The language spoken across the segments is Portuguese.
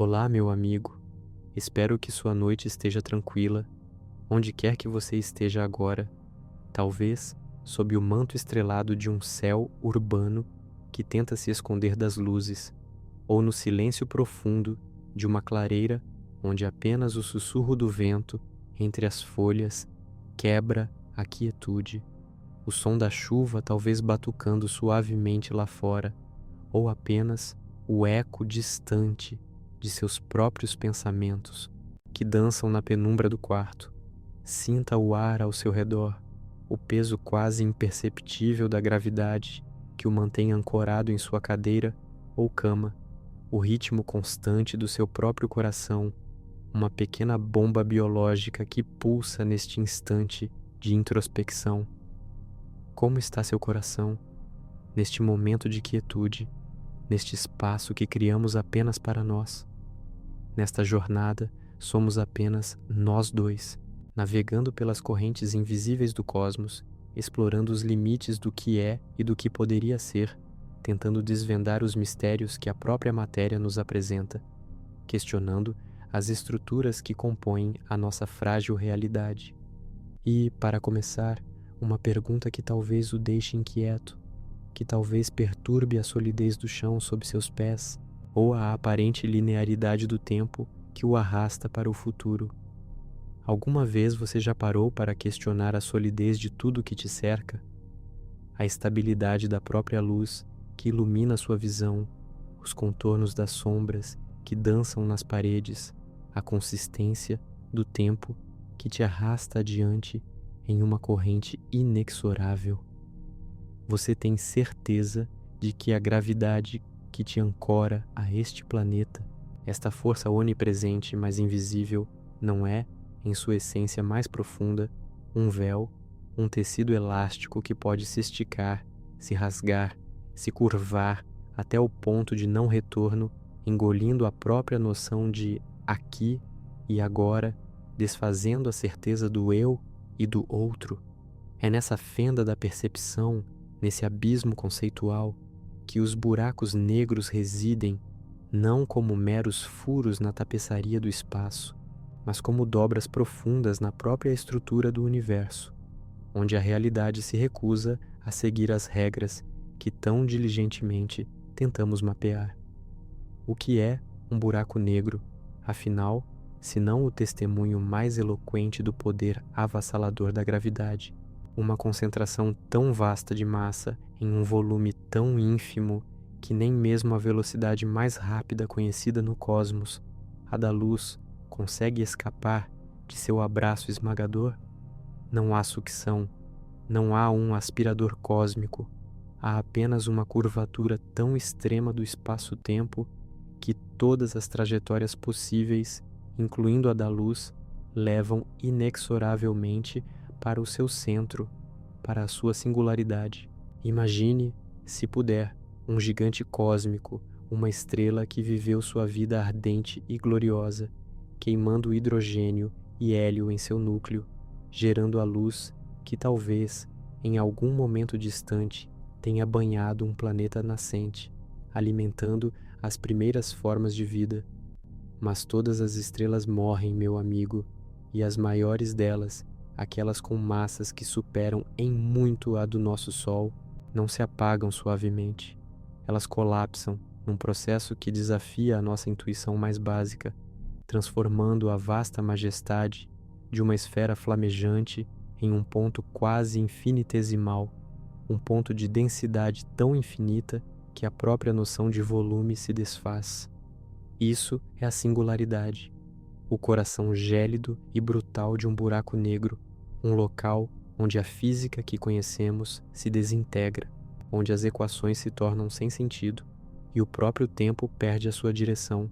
Olá, meu amigo. Espero que sua noite esteja tranquila, onde quer que você esteja agora, talvez sob o manto estrelado de um céu urbano que tenta se esconder das luzes, ou no silêncio profundo de uma clareira onde apenas o sussurro do vento entre as folhas quebra a quietude, o som da chuva talvez batucando suavemente lá fora, ou apenas o eco distante de seus próprios pensamentos que dançam na penumbra do quarto. Sinta o ar ao seu redor, o peso quase imperceptível da gravidade que o mantém ancorado em sua cadeira ou cama, o ritmo constante do seu próprio coração, uma pequena bomba biológica que pulsa neste instante de introspecção. Como está seu coração neste momento de quietude, neste espaço que criamos apenas para nós? Nesta jornada, somos apenas nós dois, navegando pelas correntes invisíveis do cosmos, explorando os limites do que é e do que poderia ser, tentando desvendar os mistérios que a própria matéria nos apresenta, questionando as estruturas que compõem a nossa frágil realidade. E, para começar, uma pergunta que talvez o deixe inquieto, que talvez perturbe a solidez do chão sob seus pés, ou a aparente linearidade do tempo que o arrasta para o futuro. Alguma vez você já parou para questionar a solidez de tudo que te cerca? A estabilidade da própria luz que ilumina sua visão, os contornos das sombras que dançam nas paredes, a consistência do tempo que te arrasta adiante em uma corrente inexorável. Você tem certeza de que a gravidade que te ancora a este planeta, esta força onipresente mas invisível, não é, em sua essência mais profunda, um véu, um tecido elástico que pode se esticar, se rasgar, se curvar até o ponto de não retorno, engolindo a própria noção de aqui e agora, desfazendo a certeza do eu e do outro? É nessa fenda da percepção, nesse abismo conceitual, que os buracos negros residem, não como meros furos na tapeçaria do espaço, mas como dobras profundas na própria estrutura do universo, onde a realidade se recusa a seguir as regras que tão diligentemente tentamos mapear. O que é um buraco negro, afinal, se não o testemunho mais eloquente do poder avassalador da gravidade? Uma concentração tão vasta de massa em um volume tão ínfimo que nem mesmo a velocidade mais rápida conhecida no cosmos, a da luz, consegue escapar de seu abraço esmagador? Não há sucção, não há um aspirador cósmico, há apenas uma curvatura tão extrema do espaço-tempo que todas as trajetórias possíveis, incluindo a da luz, levam inexoravelmente para o seu centro, para a sua singularidade. Imagine, se puder, um gigante cósmico, uma estrela que viveu sua vida ardente e gloriosa, queimando hidrogênio e hélio em seu núcleo, gerando a luz que talvez, em algum momento distante, tenha banhado um planeta nascente, alimentando as primeiras formas de vida. Mas todas as estrelas morrem, meu amigo, e as maiores delas, aquelas com massas que superam em muito a do nosso Sol, não se apagam suavemente. Elas colapsam num processo que desafia a nossa intuição mais básica, transformando a vasta majestade de uma esfera flamejante em um ponto quase infinitesimal, um ponto de densidade tão infinita que a própria noção de volume se desfaz. Isso é a singularidade, o coração gélido e brutal de um buraco negro, um local onde a física que conhecemos se desintegra, onde as equações se tornam sem sentido e o próprio tempo perde a sua direção.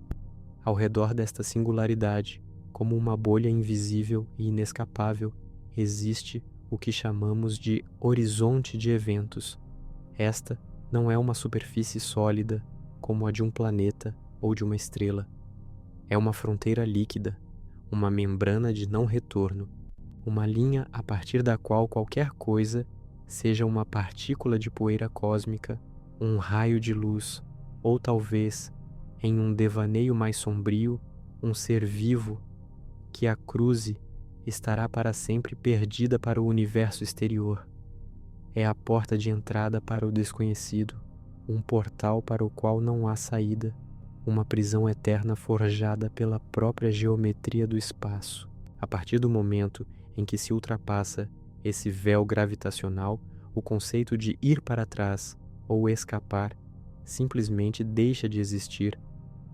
Ao redor desta singularidade, como uma bolha invisível e inescapável, existe o que chamamos de horizonte de eventos. Esta não é uma superfície sólida, como a de um planeta ou de uma estrela. É uma fronteira líquida, uma membrana de não retorno, uma linha a partir da qual qualquer coisa, seja uma partícula de poeira cósmica, um raio de luz, ou talvez em um devaneio mais sombrio, um ser vivo que a cruze estará para sempre perdida para o universo exterior. É a porta de entrada para o desconhecido, um portal para o qual não há saída, uma prisão eterna forjada pela própria geometria do espaço. A partir do momento em que se ultrapassa esse véu gravitacional, o conceito de ir para trás ou escapar simplesmente deixa de existir,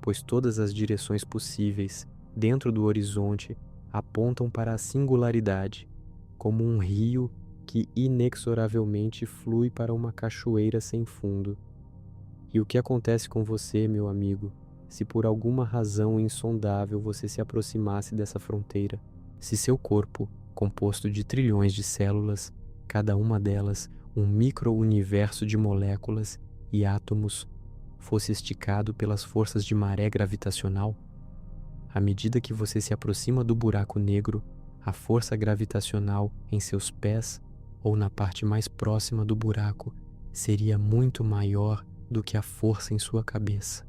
pois todas as direções possíveis dentro do horizonte apontam para a singularidade, como um rio que inexoravelmente flui para uma cachoeira sem fundo. E o que acontece com você, meu amigo, se por alguma razão insondável você se aproximasse dessa fronteira? Se seu corpo, composto de trilhões de células, cada uma delas um micro-universo de moléculas e átomos, fosse esticado pelas forças de maré gravitacional, à medida que você se aproxima do buraco negro, a força gravitacional em seus pés ou na parte mais próxima do buraco seria muito maior do que a força em sua cabeça.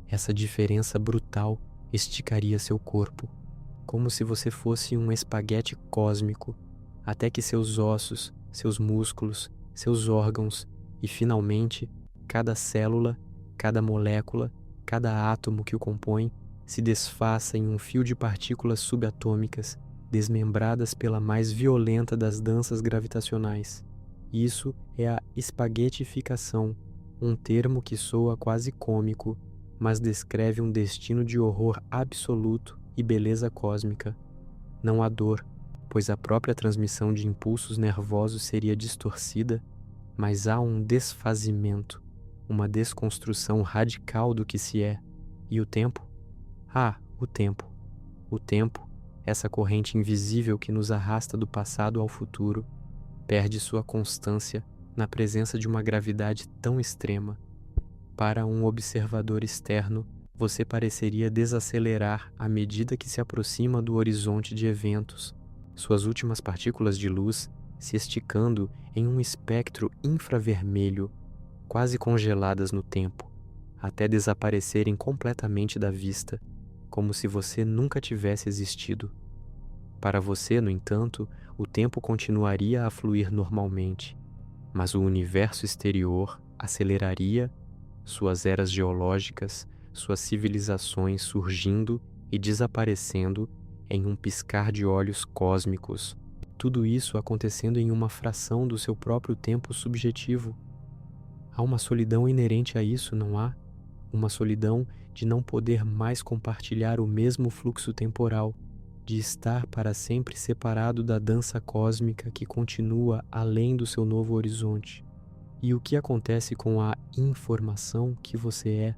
Essa diferença brutal esticaria seu corpo, como se você fosse um espaguete cósmico, até que seus ossos, seus músculos, seus órgãos e, finalmente, cada célula, cada molécula, cada átomo que o compõe se desfaça em um fio de partículas subatômicas, desmembradas pela mais violenta das danças gravitacionais. Isso é a espaguetificação, um termo que soa quase cômico, mas descreve um destino de horror absoluto e beleza cósmica. Não há dor, pois a própria transmissão de impulsos nervosos seria distorcida, mas há um desfazimento, uma desconstrução radical do que se é. E o tempo? Ah, o tempo. O tempo, essa corrente invisível que nos arrasta do passado ao futuro, perde sua constância na presença de uma gravidade tão extrema. Para um observador externo, você pareceria desacelerar à medida que se aproxima do horizonte de eventos, suas últimas partículas de luz se esticando em um espectro infravermelho, quase congeladas no tempo, até desaparecerem completamente da vista, como se você nunca tivesse existido. Para você, no entanto, o tempo continuaria a fluir normalmente, mas o universo exterior aceleraria, suas eras geológicas, suas civilizações surgindo e desaparecendo em um piscar de olhos cósmicos. Tudo isso acontecendo em uma fração do seu próprio tempo subjetivo. Há uma solidão inerente a isso, não há? Uma solidão de não poder mais compartilhar o mesmo fluxo temporal, de estar para sempre separado da dança cósmica que continua além do seu novo horizonte. E o que acontece com a informação que você é,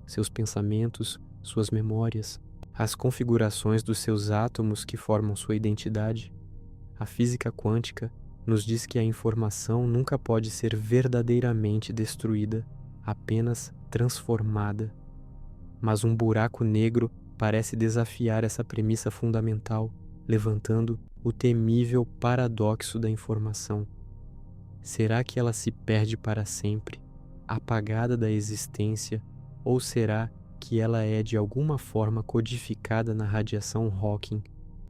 seus pensamentos, suas memórias, as configurações dos seus átomos que formam sua identidade? A física quântica nos diz que a informação nunca pode ser verdadeiramente destruída, apenas transformada. Mas um buraco negro parece desafiar essa premissa fundamental, levantando o temível paradoxo da informação. Será que ela se perde para sempre, apagada da existência, ou será que ela é de alguma forma codificada na radiação Hawking,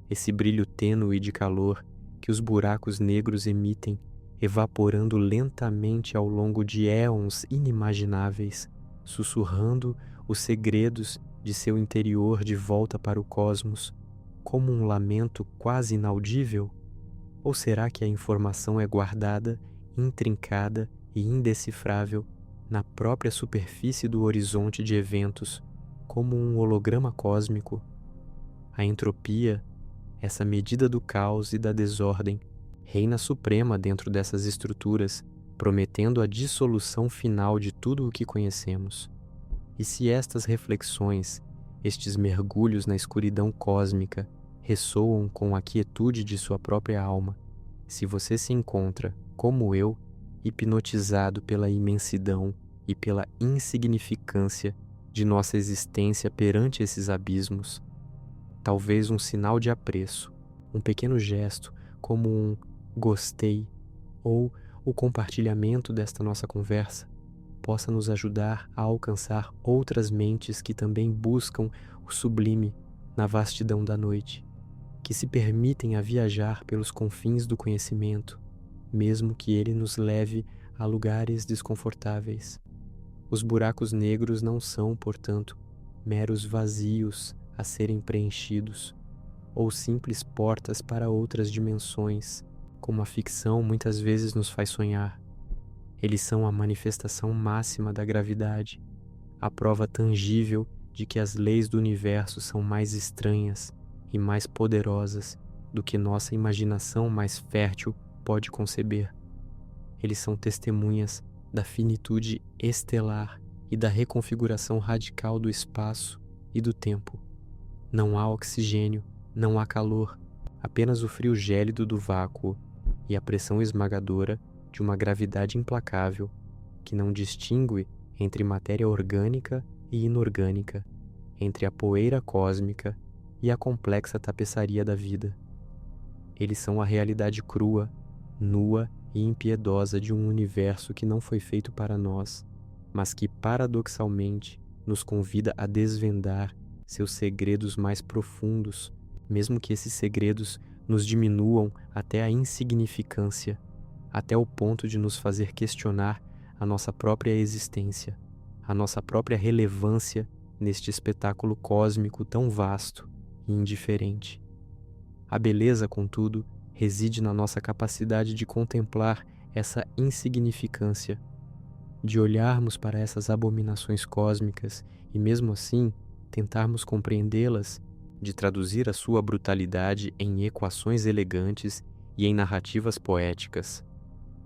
esse brilho tênue de calor que os buracos negros emitem, evaporando lentamente ao longo de éons inimagináveis, sussurrando os segredos de seu interior de volta para o cosmos, como um lamento quase inaudível? Ou será que a informação é guardada, intrincada e indecifrável na própria superfície do horizonte de eventos, como um holograma cósmico? A entropia, essa medida do caos e da desordem, reina suprema dentro dessas estruturas, prometendo a dissolução final de tudo o que conhecemos. E se estas reflexões, estes mergulhos na escuridão cósmica, ressoam com a quietude de sua própria alma, se você se encontra, como eu, hipnotizado pela imensidão e pela insignificância de nossa existência perante esses abismos, talvez um sinal de apreço, um pequeno gesto, como um gostei ou o compartilhamento desta nossa conversa, possa nos ajudar a alcançar outras mentes que também buscam o sublime na vastidão da noite, que se permitem a viajar pelos confins do conhecimento, mesmo que ele nos leve a lugares desconfortáveis. Os buracos negros não são, portanto, meros vazios a serem preenchidos, ou simples portas para outras dimensões, como a ficção muitas vezes nos faz sonhar. Eles são a manifestação máxima da gravidade, a prova tangível de que as leis do universo são mais estranhas e mais poderosas do que nossa imaginação mais fértil pode conceber. Eles são testemunhas da finitude estelar e da reconfiguração radical do espaço e do tempo. Não há oxigênio, não há calor, apenas o frio gélido do vácuo e a pressão esmagadora de uma gravidade implacável que não distingue entre matéria orgânica e inorgânica, entre a poeira cósmica e a complexa tapeçaria da vida. Eles são a realidade crua, nua e impiedosa de um universo que não foi feito para nós, mas que paradoxalmente nos convida a desvendar seus segredos mais profundos, mesmo que esses segredos nos diminuam até a insignificância, até o ponto de nos fazer questionar a nossa própria existência, a nossa própria relevância neste espetáculo cósmico tão vasto e indiferente. A beleza, contudo, reside na nossa capacidade de contemplar essa insignificância, de olharmos para essas abominações cósmicas e, mesmo assim, tentarmos compreendê-las, de traduzir a sua brutalidade em equações elegantes e em narrativas poéticas.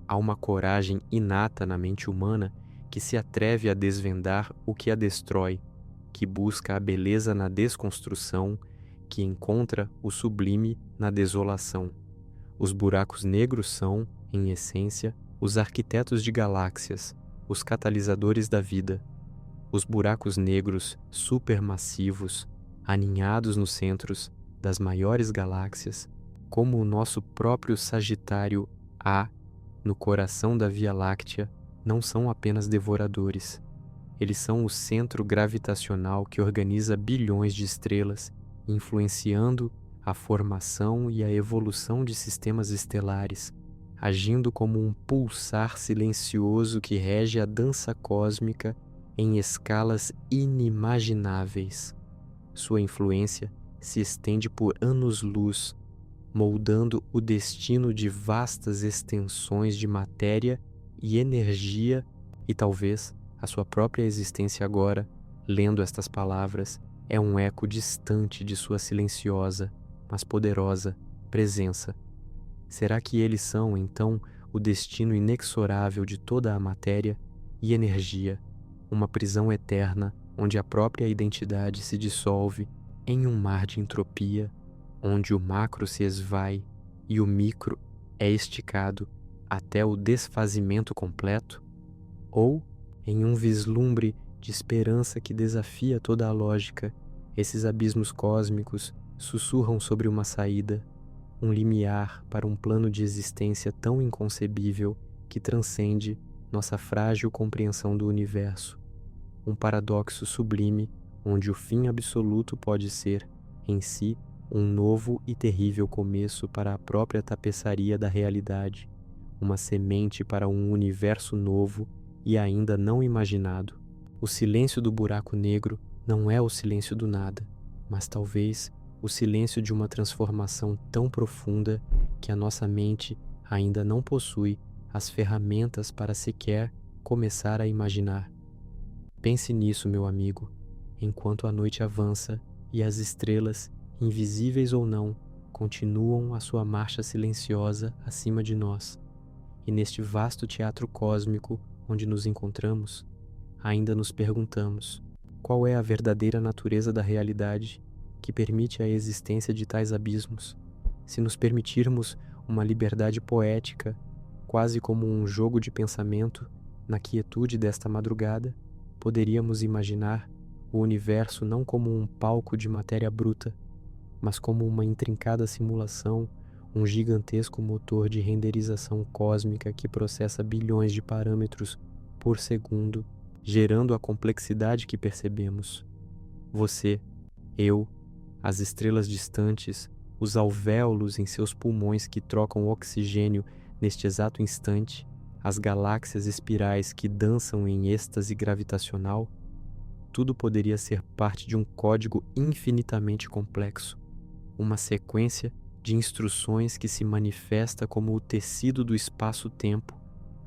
Há uma coragem inata na mente humana que se atreve a desvendar o que a destrói, que busca a beleza na desconstrução, que encontra o sublime na desolação. Os buracos negros são, em essência, os arquitetos de galáxias, os catalisadores da vida. Os buracos negros supermassivos, aninhados nos centros das maiores galáxias, como o nosso próprio Sagitário A, no coração da Via Láctea, não são apenas devoradores. Eles são o centro gravitacional que organiza bilhões de estrelas, influenciando a formação e a evolução de sistemas estelares, agindo como um pulsar silencioso que rege a dança cósmica em escalas inimagináveis. Sua influência se estende por anos-luz, moldando o destino de vastas extensões de matéria e energia, e talvez a sua própria existência agora, lendo estas palavras, é um eco distante de sua silenciosa, mas poderosa presença. Será que eles são, então, o destino inexorável de toda a matéria e energia, uma prisão eterna onde a própria identidade se dissolve em um mar de entropia, onde o macro se esvai e o micro é esticado até o desfazimento completo? Ou, em um vislumbre de esperança que desafia toda a lógica, esses abismos cósmicos sussurram sobre uma saída, um limiar para um plano de existência tão inconcebível que transcende nossa frágil compreensão do universo, um paradoxo sublime onde o fim absoluto pode ser, em si, um novo e terrível começo para a própria tapeçaria da realidade, uma semente para um universo novo e ainda não imaginado. O silêncio do buraco negro não é o silêncio do nada, mas talvez o silêncio de uma transformação tão profunda que a nossa mente ainda não possui as ferramentas para sequer começar a imaginar. Pense nisso, meu amigo, enquanto a noite avança e as estrelas, invisíveis ou não, continuam a sua marcha silenciosa acima de nós. E neste vasto teatro cósmico onde nos encontramos, ainda nos perguntamos: qual é a verdadeira natureza da realidade que permite a existência de tais abismos? Se nos permitirmos uma liberdade poética, quase como um jogo de pensamento, na quietude desta madrugada, poderíamos imaginar o universo não como um palco de matéria bruta, mas como uma intrincada simulação, um gigantesco motor de renderização cósmica que processa bilhões de parâmetros por segundo, gerando a complexidade que percebemos. Você, eu, as estrelas distantes, os alvéolos em seus pulmões que trocam oxigênio neste exato instante, as galáxias espirais que dançam em êxtase gravitacional, tudo poderia ser parte de um código infinitamente complexo, uma sequência de instruções que se manifesta como o tecido do espaço-tempo,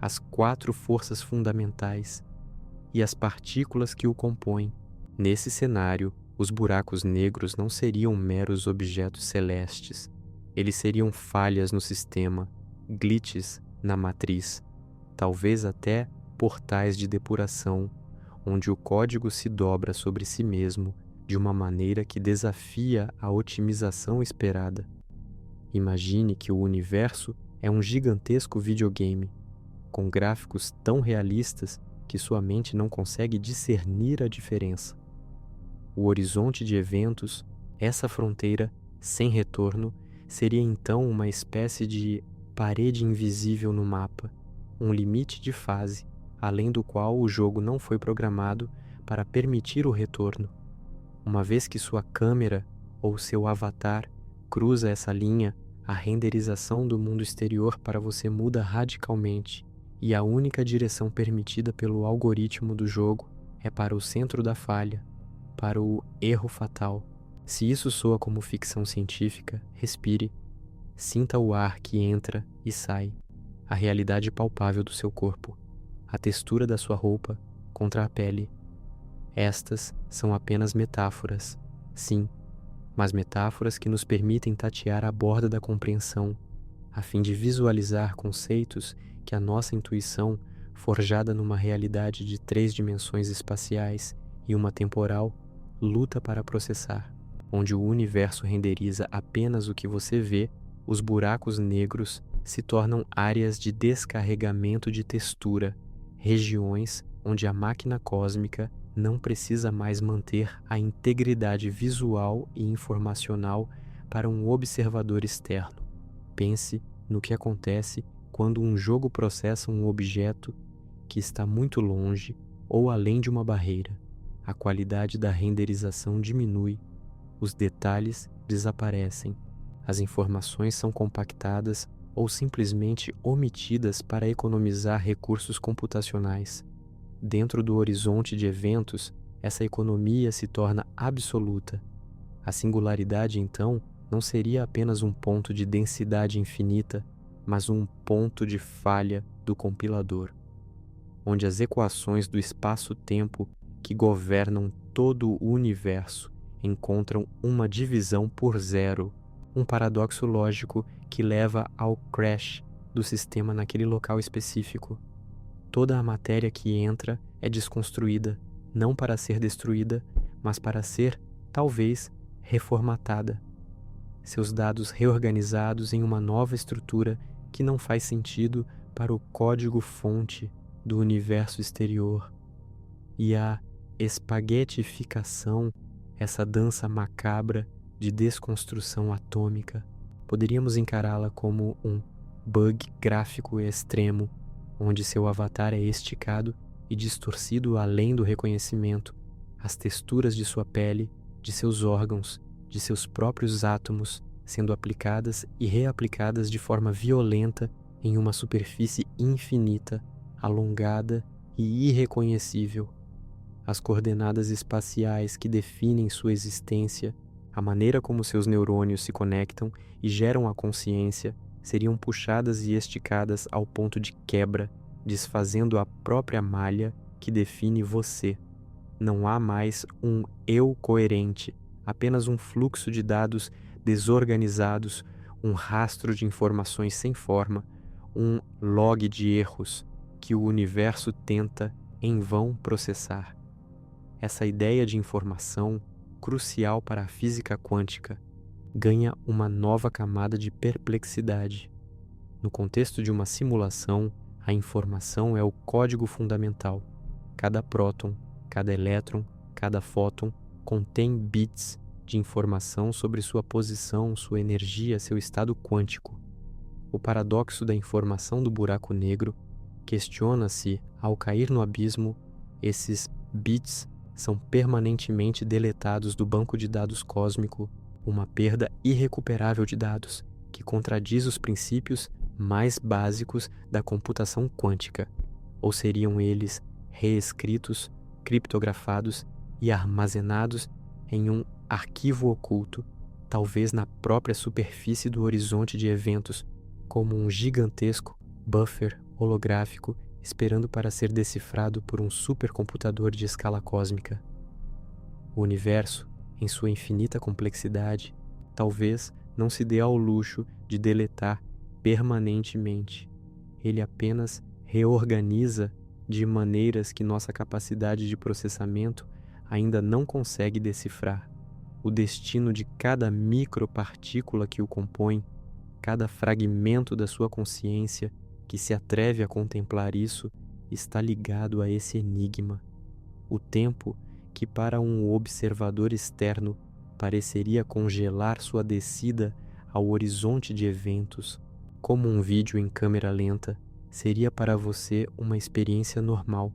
as 4 forças fundamentais e as partículas que o compõem. Nesse cenário, os buracos negros não seriam meros objetos celestes. Eles seriam falhas no sistema, glitches na matriz, talvez até portais de depuração, onde o código se dobra sobre si mesmo de uma maneira que desafia a otimização esperada. Imagine que o universo é um gigantesco videogame, com gráficos tão realistas que sua mente não consegue discernir a diferença. O horizonte de eventos, essa fronteira sem retorno, seria então uma espécie de parede invisível no mapa, um limite de fase, além do qual o jogo não foi programado para permitir o retorno. Uma vez que sua câmera ou seu avatar cruza essa linha, a renderização do mundo exterior para você muda radicalmente, e a única direção permitida pelo algoritmo do jogo é para o centro da falha, para o erro fatal. Se isso soa como ficção científica, respire. Sinta o ar que entra e sai, a realidade palpável do seu corpo, a textura da sua roupa contra a pele. Estas são apenas metáforas, sim, mas metáforas que nos permitem tatear a borda da compreensão, a fim de visualizar conceitos que a nossa intuição, forjada numa realidade de 3 dimensões espaciais e uma temporal, luta para processar. Onde o universo renderiza apenas o que você vê, os buracos negros se tornam áreas de descarregamento de textura, regiões onde a máquina cósmica não precisa mais manter a integridade visual e informacional para um observador externo. Pense no que acontece quando um jogo processa um objeto que está muito longe ou além de uma barreira. A qualidade da renderização diminui, os detalhes desaparecem, as informações são compactadas ou simplesmente omitidas para economizar recursos computacionais. Dentro do horizonte de eventos, essa economia se torna absoluta. A singularidade, então, não seria apenas um ponto de densidade infinita, mas um ponto de falha do compilador, onde as equações do espaço-tempo que governam todo o universo encontram uma divisão por zero, um paradoxo lógico que leva ao crash do sistema naquele local específico. Toda a matéria que entra é desconstruída, não para ser destruída, mas para ser, talvez, reformatada. Seus dados reorganizados em uma nova estrutura que não faz sentido para o código-fonte do universo exterior. E a espaguetificação, essa dança macabra de desconstrução atômica, poderíamos encará-la como um bug gráfico extremo, onde seu avatar é esticado e distorcido além do reconhecimento, as texturas de sua pele, de seus órgãos, de seus próprios átomos, sendo aplicadas e reaplicadas de forma violenta em uma superfície infinita, alongada e irreconhecível. As coordenadas espaciais que definem sua existência, a maneira como seus neurônios se conectam e geram a consciência, seriam puxadas e esticadas ao ponto de quebra, desfazendo a própria malha que define você. Não há mais um eu coerente, apenas um fluxo de dados desorganizados, um rastro de informações sem forma, um log de erros que o universo tenta em vão processar. Essa ideia de informação, crucial para a física quântica, ganha uma nova camada de perplexidade. No contexto de uma simulação, a informação é o código fundamental. Cada próton, cada elétron, cada fóton contém bits de informação sobre sua posição, sua energia, seu estado quântico. O paradoxo da informação do buraco negro, Questiona se, ao cair no abismo, esses bits são permanentemente deletados do banco de dados cósmico, uma perda irrecuperável de dados que contradiz os princípios mais básicos da computação quântica, ou seriam eles reescritos, criptografados e armazenados em um arquivo oculto, talvez na própria superfície do horizonte de eventos, como um gigantesco buffer holográfico esperando para ser decifrado por um supercomputador de escala cósmica. O universo, em sua infinita complexidade, talvez não se dê ao luxo de deletar permanentemente. Ele apenas reorganiza de maneiras que nossa capacidade de processamento ainda não consegue decifrar. O destino de cada micropartícula que o compõe, cada fragmento da sua consciência que se atreve a contemplar isso, está ligado a esse enigma. O tempo que para um observador externo pareceria congelar sua descida ao horizonte de eventos, como um vídeo em câmera lenta, seria para você uma experiência normal.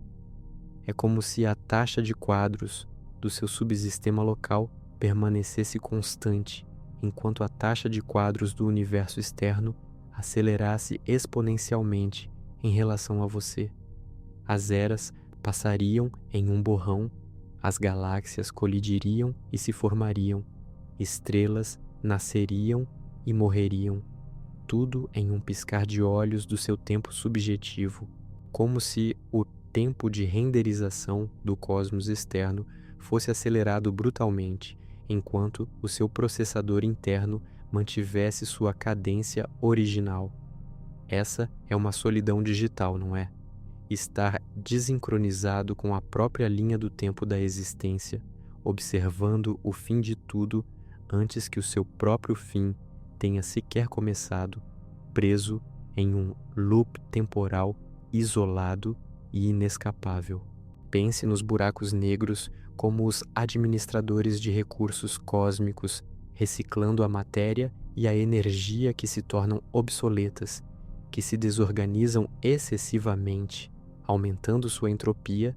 É como se a taxa de quadros do seu subsistema local permanecesse constante, enquanto a taxa de quadros do universo externo acelerasse exponencialmente em relação a você. As eras passariam em um borrão, as galáxias colidiriam e se formariam, estrelas nasceriam e morreriam, tudo em um piscar de olhos do seu tempo subjetivo, como se o tempo de renderização do cosmos externo fosse acelerado brutalmente, enquanto o seu processador interno mantivesse sua cadência original. Essa é uma solidão digital, não é? Estar desincronizado com a própria linha do tempo da existência, observando o fim de tudo antes que o seu próprio fim tenha sequer começado, preso em um loop temporal isolado e inescapável. Pense nos buracos negros como os administradores de recursos cósmicos, reciclando a matéria e a energia que se tornam obsoletas, que se desorganizam excessivamente, aumentando sua entropia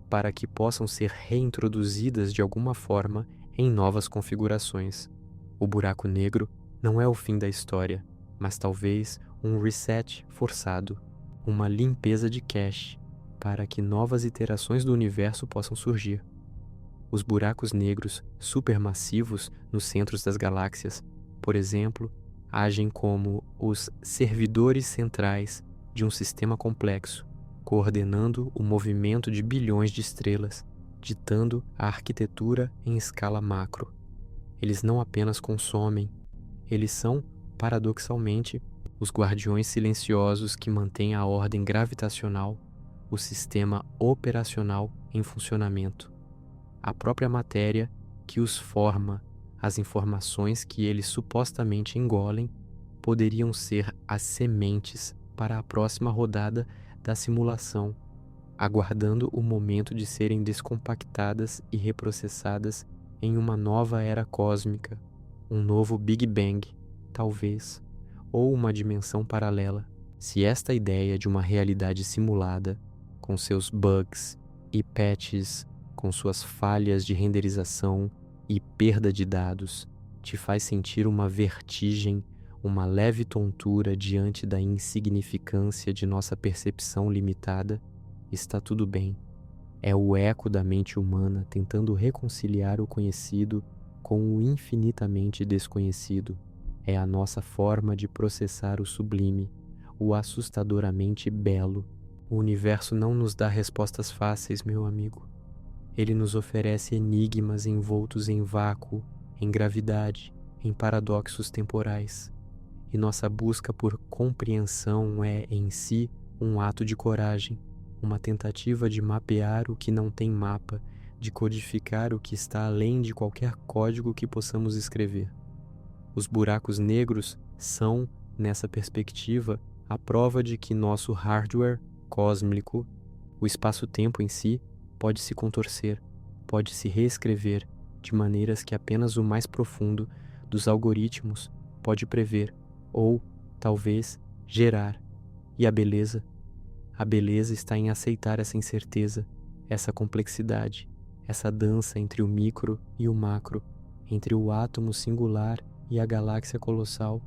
para que possam ser reintroduzidas de alguma forma em novas configurações. O buraco negro não é o fim da história, mas talvez um reset forçado, uma limpeza de cache para que novas iterações do universo possam surgir. Os buracos negros supermassivos nos centros das galáxias, por exemplo, agem como os servidores centrais de um sistema complexo, coordenando o movimento de bilhões de estrelas, ditando a arquitetura em escala macro. Eles não apenas consomem, eles são, paradoxalmente, os guardiões silenciosos que mantêm a ordem gravitacional, o sistema operacional em funcionamento. A própria matéria que os forma, as informações que eles supostamente engolem, poderiam ser as sementes para a próxima rodada da simulação, aguardando o momento de serem descompactadas e reprocessadas em uma nova era cósmica, um novo Big Bang, talvez, ou uma dimensão paralela. Se esta ideia de uma realidade simulada, com seus bugs e patches, com suas falhas de renderização e perda de dados, te faz sentir uma vertigem, uma leve tontura diante da insignificância de nossa percepção limitada, está tudo bem. É o eco da mente humana tentando reconciliar o conhecido com o infinitamente desconhecido. É a nossa forma de processar o sublime, o assustadoramente belo. O universo não nos dá respostas fáceis, meu amigo. Ele nos oferece enigmas envoltos em vácuo, em gravidade, em paradoxos temporais. E nossa busca por compreensão é, em si, um ato de coragem, uma tentativa de mapear o que não tem mapa, de codificar o que está além de qualquer código que possamos escrever. Os buracos negros são, nessa perspectiva, a prova de que nosso hardware cósmico, o espaço-tempo em si, pode se contorcer, pode se reescrever de maneiras que apenas o mais profundo dos algoritmos pode prever ou, talvez, gerar. E a beleza? A beleza está em aceitar essa incerteza, essa complexidade, essa dança entre o micro e o macro, entre o átomo singular e a galáxia colossal,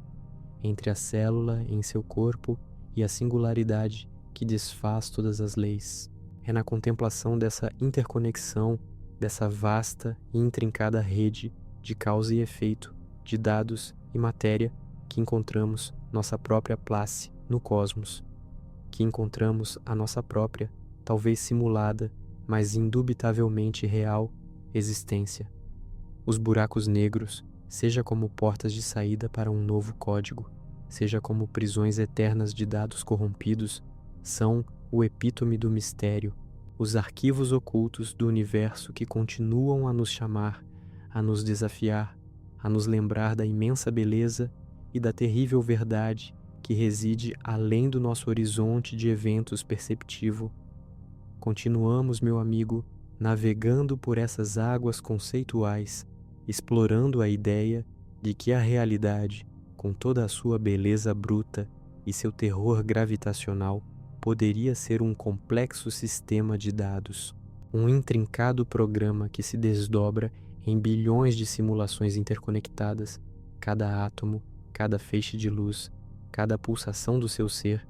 entre a célula em seu corpo e a singularidade que desfaz todas as leis. É na contemplação dessa interconexão, dessa vasta e intrincada rede de causa e efeito, de dados e matéria, que encontramos nossa própria place no cosmos, que encontramos a nossa própria, talvez simulada, mas indubitavelmente real, existência. Os buracos negros, seja como portas de saída para um novo código, seja como prisões eternas de dados corrompidos, são o epítome do mistério, os arquivos ocultos do universo que continuam a nos chamar, a nos desafiar, a nos lembrar da imensa beleza e da terrível verdade que reside além do nosso horizonte de eventos perceptivo. Continuamos, meu amigo, navegando por essas águas conceituais, explorando a ideia de que a realidade, com toda a sua beleza bruta e seu terror gravitacional, poderia ser um complexo sistema de dados, um intrincado programa que se desdobra em bilhões de simulações interconectadas, cada átomo, cada feixe de luz, cada pulsação do seu ser,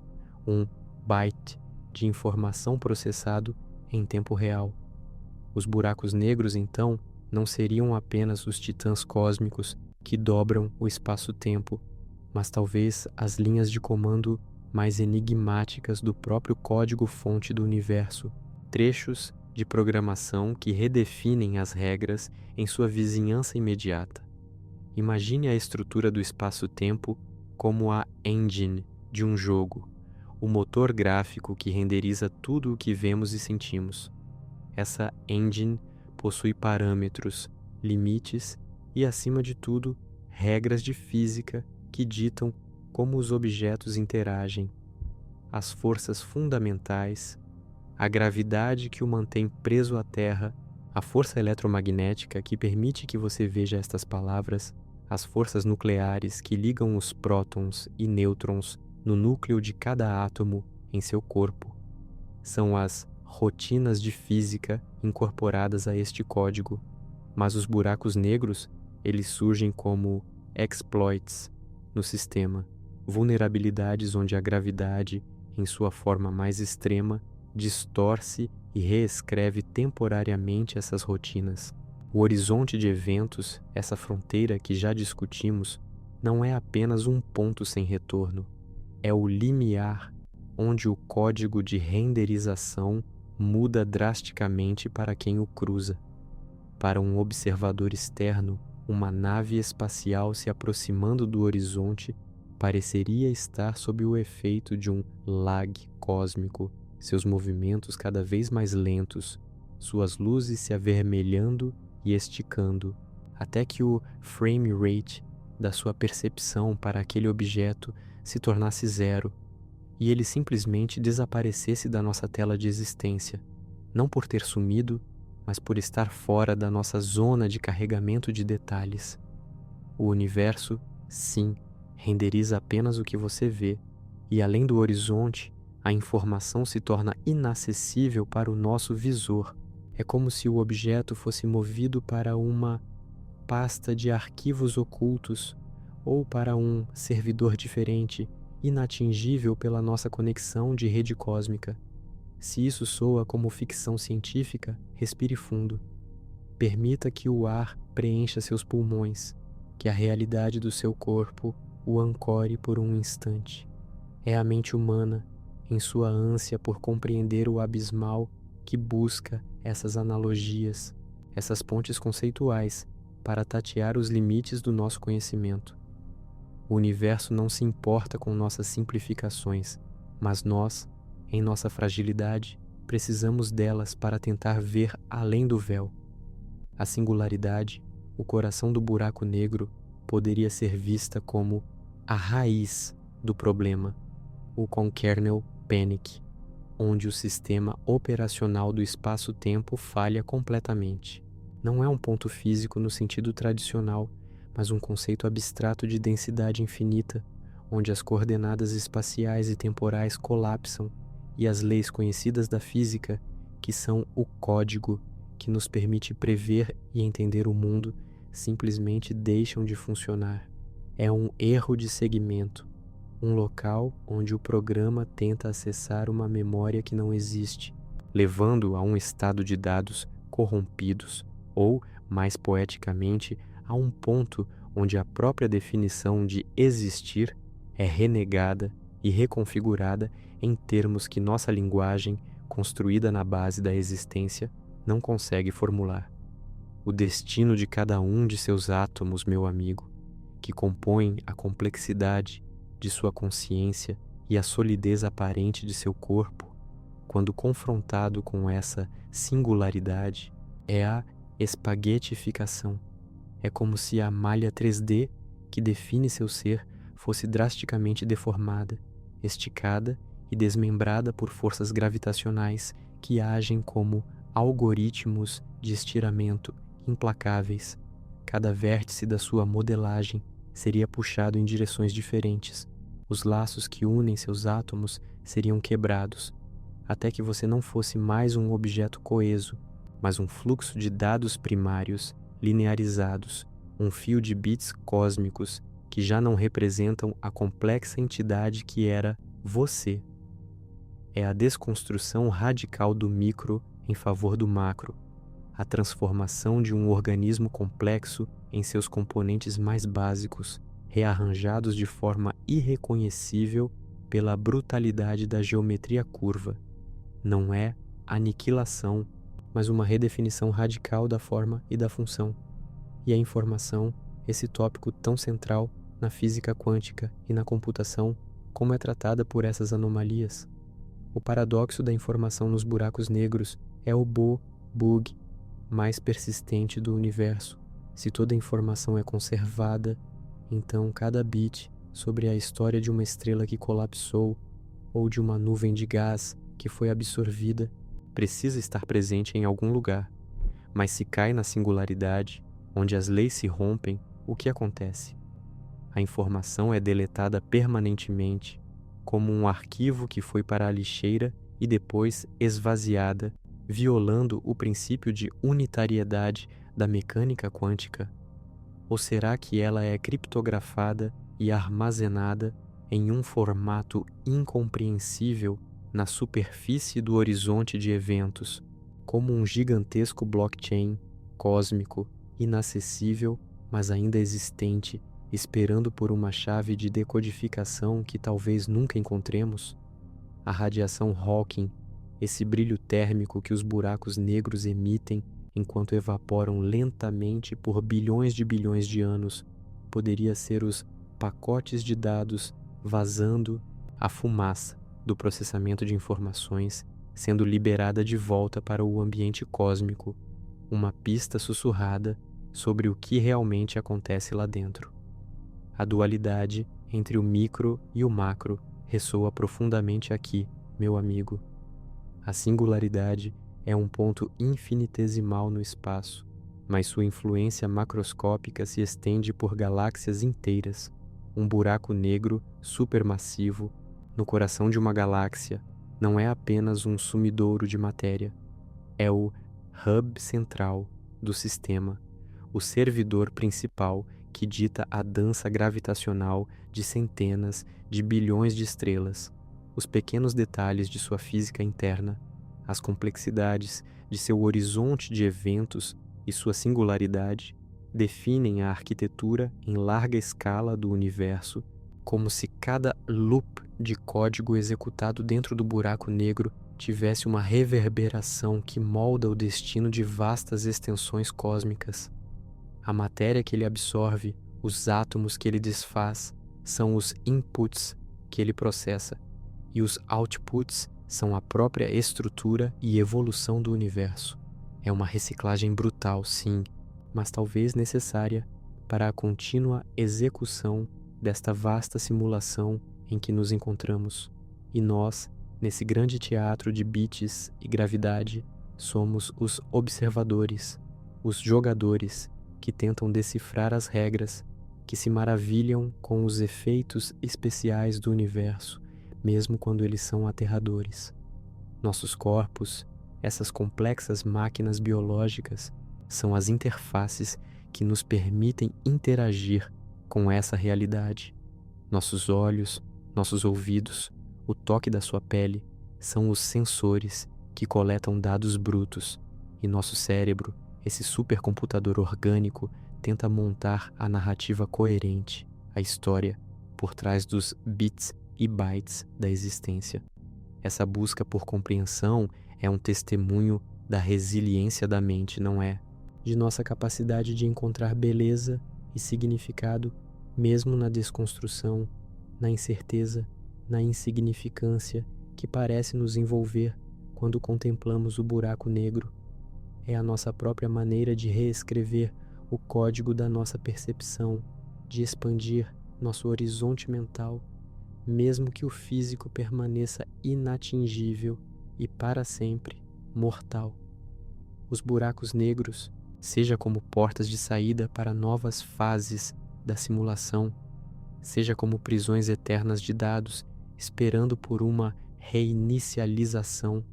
um byte de informação processado em tempo real. Os buracos negros, então, não seriam apenas os titãs cósmicos que dobram o espaço-tempo, mas talvez as linhas de comando mais enigmáticas do próprio código-fonte do universo, trechos de programação que redefinem as regras em sua vizinhança imediata. Imagine a estrutura do espaço-tempo como a engine de um jogo, o motor gráfico que renderiza tudo o que vemos e sentimos. Essa engine possui parâmetros, limites e, acima de tudo, regras de física que ditam como os objetos interagem, as forças fundamentais, a gravidade que o mantém preso à Terra, a força eletromagnética que permite que você veja estas palavras, as forças nucleares que ligam os prótons e nêutrons no núcleo de cada átomo em seu corpo. São as rotinas de física incorporadas a este código, mas os buracos negros, eles surgem como exploits no sistema, vulnerabilidades onde a gravidade, em sua forma mais extrema, distorce e reescreve temporariamente essas rotinas. O horizonte de eventos, essa fronteira que já discutimos, não é apenas um ponto sem retorno, é o limiar onde o código de renderização muda drasticamente para quem o cruza. Para um observador externo, uma nave espacial se aproximando do horizonte pareceria estar sob o efeito de um lag cósmico, seus movimentos cada vez mais lentos, suas luzes se avermelhando e esticando, até que o frame rate da sua percepção para aquele objeto se tornasse zero e ele simplesmente desaparecesse da nossa tela de existência, não por ter sumido, mas por estar fora da nossa zona de carregamento de detalhes. O universo, sim, renderiza apenas o que você vê, e além do horizonte, a informação se torna inacessível para o nosso visor. É como se o objeto fosse movido para uma pasta de arquivos ocultos ou para um servidor diferente, inatingível pela nossa conexão de rede cósmica. Se isso soa como ficção científica, respire fundo. Permita que o ar preencha seus pulmões, que a realidade do seu corpo o ancore por um instante. É a mente humana, em sua ânsia por compreender o abismal, que busca essas analogias, essas pontes conceituais, para tatear os limites do nosso conhecimento. O universo não se importa com nossas simplificações, mas nós, em nossa fragilidade, precisamos delas para tentar ver além do véu. A singularidade, o coração do buraco negro, poderia ser vista como a raiz do problema, o concernal panic, onde o sistema operacional do espaço-tempo falha completamente. Não é um ponto físico no sentido tradicional, mas um conceito abstrato de densidade infinita, onde as coordenadas espaciais e temporais colapsam e as leis conhecidas da física, que são o código que nos permite prever e entender o mundo, simplesmente deixam de funcionar. É um erro de segmento, um local onde o programa tenta acessar uma memória que não existe, levando a um estado de dados corrompidos, ou, mais poeticamente, a um ponto onde a própria definição de existir é renegada e reconfigurada em termos que nossa linguagem, construída na base da existência, não consegue formular. O destino de cada um de seus átomos, meu amigo, que compõem a complexidade de sua consciência e a solidez aparente de seu corpo, quando confrontado com essa singularidade, é a espaguetificação. É como se a malha 3D que define seu ser fosse drasticamente deformada, esticada e desmembrada por forças gravitacionais que agem como algoritmos de estiramento implacáveis. Cada vértice da sua modelagem seria puxado em direções diferentes. Os laços que unem seus átomos seriam quebrados, até que você não fosse mais um objeto coeso, mas um fluxo de dados primários linearizados, um fio de bits cósmicos que já não representam a complexa entidade que era você. É a desconstrução radical do micro em favor do macro, a transformação de um organismo complexo em seus componentes mais básicos, rearranjados de forma irreconhecível pela brutalidade da geometria curva. Não é aniquilação, mas uma redefinição radical da forma e da função. E a informação, esse tópico tão central na física quântica e na computação, como é tratada por essas anomalias? O paradoxo da informação nos buracos negros é o bug mais persistente do universo. Se toda a informação é conservada, então cada bit sobre a história de uma estrela que colapsou ou de uma nuvem de gás que foi absorvida precisa estar presente em algum lugar. Mas se cai na singularidade, onde as leis se rompem, o que acontece? A informação é deletada permanentemente, como um arquivo que foi para a lixeira e depois esvaziada, violando o princípio de unitariedade da mecânica quântica? Ou será que ela é criptografada e armazenada em um formato incompreensível na superfície do horizonte de eventos, como um gigantesco blockchain cósmico, inacessível, mas ainda existente, esperando por uma chave de decodificação que talvez nunca encontremos? A radiação Hawking, esse brilho térmico que os buracos negros emitem enquanto evaporam lentamente por bilhões de anos, poderia ser os pacotes de dados vazando a fumaça do processamento de informações sendo liberada de volta para o ambiente cósmico, uma pista sussurrada sobre o que realmente acontece lá dentro. A dualidade entre o micro e o macro ressoa profundamente aqui, meu amigo. A singularidade é um ponto infinitesimal no espaço, mas sua influência macroscópica se estende por galáxias inteiras. Um buraco negro supermassivo no coração de uma galáxia não é apenas um sumidouro de matéria, é o hub central do sistema, o servidor principal que dita a dança gravitacional de centenas de bilhões de estrelas, os pequenos detalhes de sua física interna, as complexidades de seu horizonte de eventos e sua singularidade definem a arquitetura em larga escala do universo, como se cada loop de código executado dentro do buraco negro tivesse uma reverberação que molda o destino de vastas extensões cósmicas. A matéria que ele absorve, os átomos que ele desfaz, são os inputs que ele processa, e os outputs são a própria estrutura e evolução do universo. É uma reciclagem brutal, sim, mas talvez necessária para a contínua execução desta vasta simulação em que nos encontramos. E nós, nesse grande teatro de bits e gravidade, somos os observadores, os jogadores que tentam decifrar as regras, que se maravilham com os efeitos especiais do universo, mesmo quando eles são aterradores. Nossos corpos, essas complexas máquinas biológicas, são as interfaces que nos permitem interagir com essa realidade. Nossos olhos, nossos ouvidos, o toque da sua pele são os sensores que coletam dados brutos, e nosso cérebro, esse supercomputador orgânico, tenta montar a narrativa coerente, a história por trás dos bits e bytes da existência. Essa busca por compreensão é um testemunho da resiliência da mente, não é? De nossa capacidade de encontrar beleza e significado mesmo na desconstrução, na incerteza, na insignificância que parece nos envolver quando contemplamos o buraco negro. É a nossa própria maneira de reescrever o código da nossa percepção, de expandir nosso horizonte mental, mesmo que o físico permaneça inatingível e para sempre mortal. Os buracos negros, seja como portas de saída para novas fases da simulação, seja como prisões eternas de dados esperando por uma reinicialização,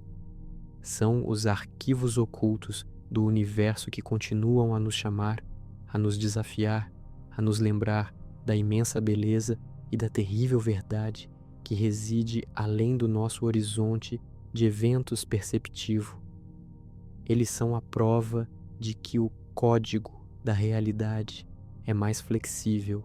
são os arquivos ocultos do universo que continuam a nos chamar, a nos desafiar, a nos lembrar da imensa beleza e da terrível verdade que reside além do nosso horizonte de eventos perceptivo. Eles são a prova de que o código da realidade é mais flexível,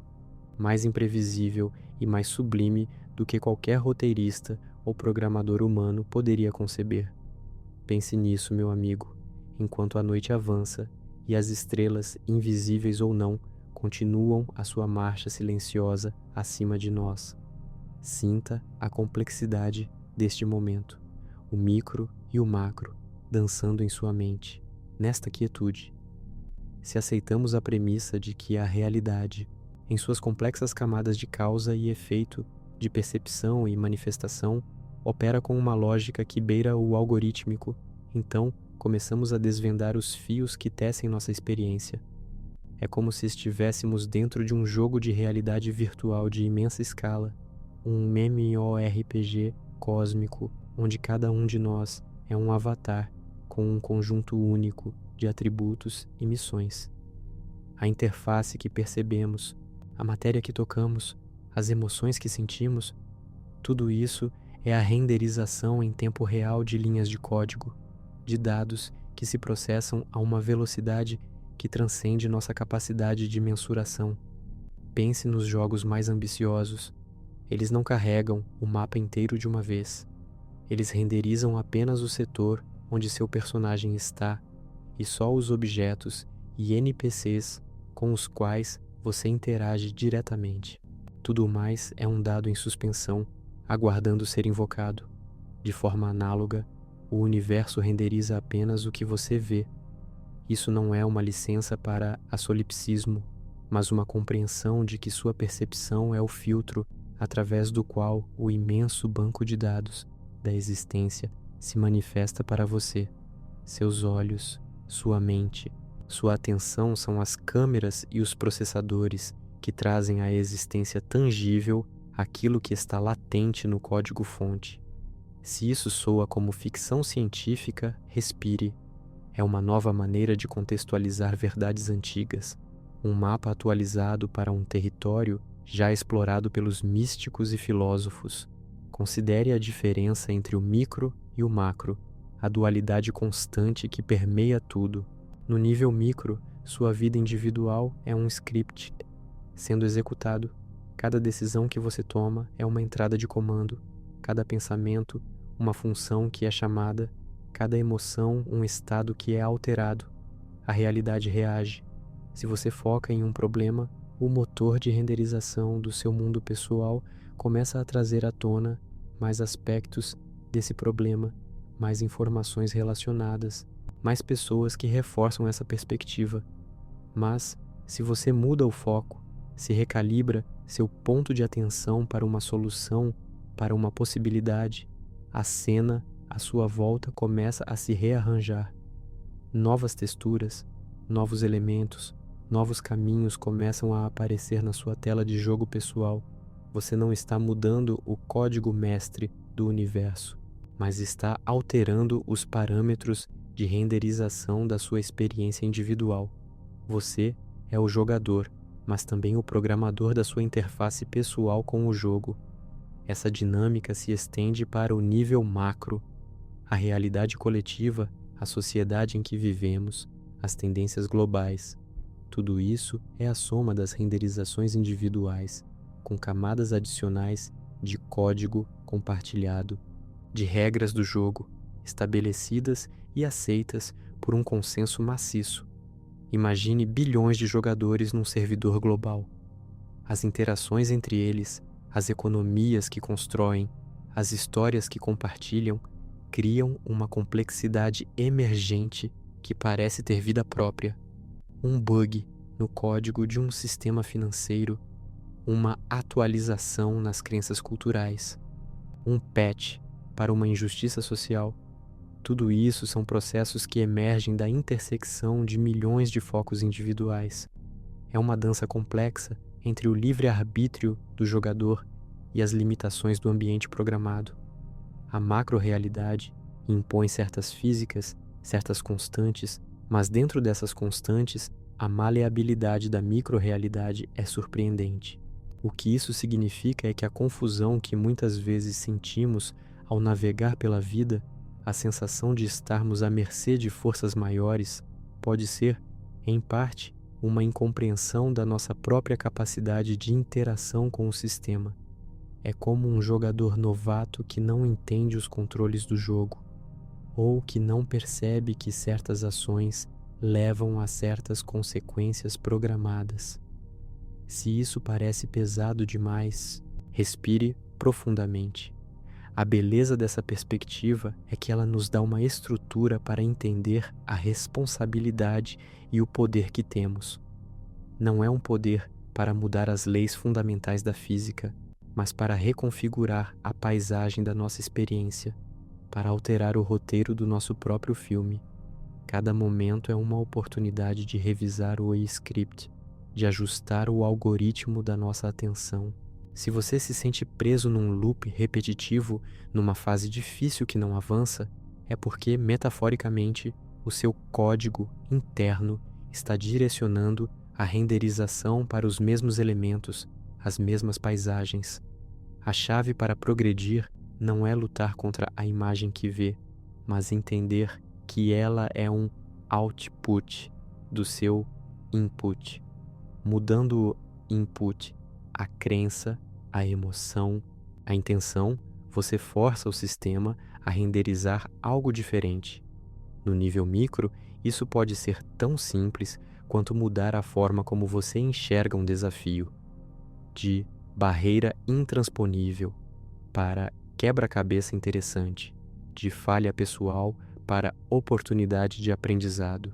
mais imprevisível e mais sublime do que qualquer roteirista ou programador humano poderia conceber. Pense nisso, meu amigo, enquanto a noite avança e as estrelas, invisíveis ou não, continuam a sua marcha silenciosa acima de nós. Sinta a complexidade deste momento, o micro e o macro dançando em sua mente, nesta quietude. Se aceitamos a premissa de que a realidade, em suas complexas camadas de causa e efeito, de percepção e manifestação, opera com uma lógica que beira o algorítmico, então começamos a desvendar os fios que tecem nossa experiência. É como se estivéssemos dentro de um jogo de realidade virtual de imensa escala, um MMORPG cósmico, onde cada um de nós é um avatar com um conjunto único de atributos e missões. A interface que percebemos, a matéria que tocamos, as emoções que sentimos, tudo isso é a renderização em tempo real de linhas de código, de dados que se processam a uma velocidade que transcende nossa capacidade de mensuração. Pense nos jogos mais ambiciosos. Eles não carregam o mapa inteiro de uma vez. Eles renderizam apenas o setor onde seu personagem está e só os objetos e NPCs com os quais você interage diretamente. Tudo mais é um dado em suspensão, aguardando ser invocado. De forma análoga, o universo renderiza apenas o que você vê. Isso não é uma licença para a solipsismo, mas uma compreensão de que sua percepção é o filtro através do qual o imenso banco de dados da existência se manifesta para você. Seus olhos, sua mente, sua atenção são as câmeras e os processadores que trazem à existência tangível aquilo que está latente no código-fonte. Se isso soa como ficção científica, respire. É uma nova maneira de contextualizar verdades antigas, um mapa atualizado para um território já explorado pelos místicos e filósofos. Considere a diferença entre o micro e o macro, a dualidade constante que permeia tudo. No nível micro, sua vida individual é um script sendo executado. Cada decisão que você toma é uma entrada de comando, cada pensamento, uma função que é chamada, cada emoção, um estado que é alterado. A realidade reage. Se você foca em um problema, o motor de renderização do seu mundo pessoal começa a trazer à tona mais aspectos desse problema, mais informações relacionadas, mais pessoas que reforçam essa perspectiva. Mas, se você muda o foco, se recalibra seu ponto de atenção para uma solução, para uma possibilidade, a cena à sua volta começa a se rearranjar. Novas texturas, novos elementos, novos caminhos começam a aparecer na sua tela de jogo pessoal. Você não está mudando o código mestre do universo. mas está alterando os parâmetros de renderização da sua experiência individual. Você é o jogador, mas também o programador da sua interface pessoal com o jogo. Essa dinâmica se estende para o nível macro, a realidade coletiva, a sociedade em que vivemos, as tendências globais. Tudo isso é a soma das renderizações individuais, com camadas adicionais de código compartilhado, de regras do jogo, estabelecidas e aceitas por um consenso maciço. Imagine bilhões de jogadores num servidor global. As interações entre eles, as economias que constroem, as histórias que compartilham, criam uma complexidade emergente que parece ter vida própria. Um bug no código de um sistema financeiro, uma atualização nas crenças culturais, um patch para uma injustiça social. Tudo isso são processos que emergem da intersecção de milhões de focos individuais. É uma dança complexa entre o livre-arbítrio do jogador e as limitações do ambiente programado. A macro-realidade impõe certas físicas, certas constantes, mas dentro dessas constantes, a maleabilidade da micro-realidade é surpreendente. O que isso significa é que a confusão que muitas vezes sentimos ao navegar pela vida, a sensação de estarmos à mercê de forças maiores, pode ser, em parte, uma incompreensão da nossa própria capacidade de interação com o sistema. É como um jogador novato que não entende os controles do jogo, ou que não percebe que certas ações levam a certas consequências programadas. Se isso parece pesado demais, respire profundamente. A beleza dessa perspectiva é que ela nos dá uma estrutura para entender a responsabilidade e o poder que temos. Não é um poder para mudar as leis fundamentais da física, mas para reconfigurar a paisagem da nossa experiência, para alterar o roteiro do nosso próprio filme. Cada momento é uma oportunidade de revisar o script, de ajustar o algoritmo da nossa atenção. Se você se sente preso num loop repetitivo, numa fase difícil que não avança, é porque, metaforicamente, o seu código interno está direcionando a renderização para os mesmos elementos, as mesmas paisagens. A chave para progredir não é lutar contra a imagem que vê, mas entender que ela é um output do seu input. Mudando o input, a crença, a emoção, a intenção, você força o sistema a renderizar algo diferente. No nível micro, isso pode ser tão simples quanto mudar a forma como você enxerga um desafio, de barreira intransponível para quebra-cabeça interessante, de falha pessoal para oportunidade de aprendizado.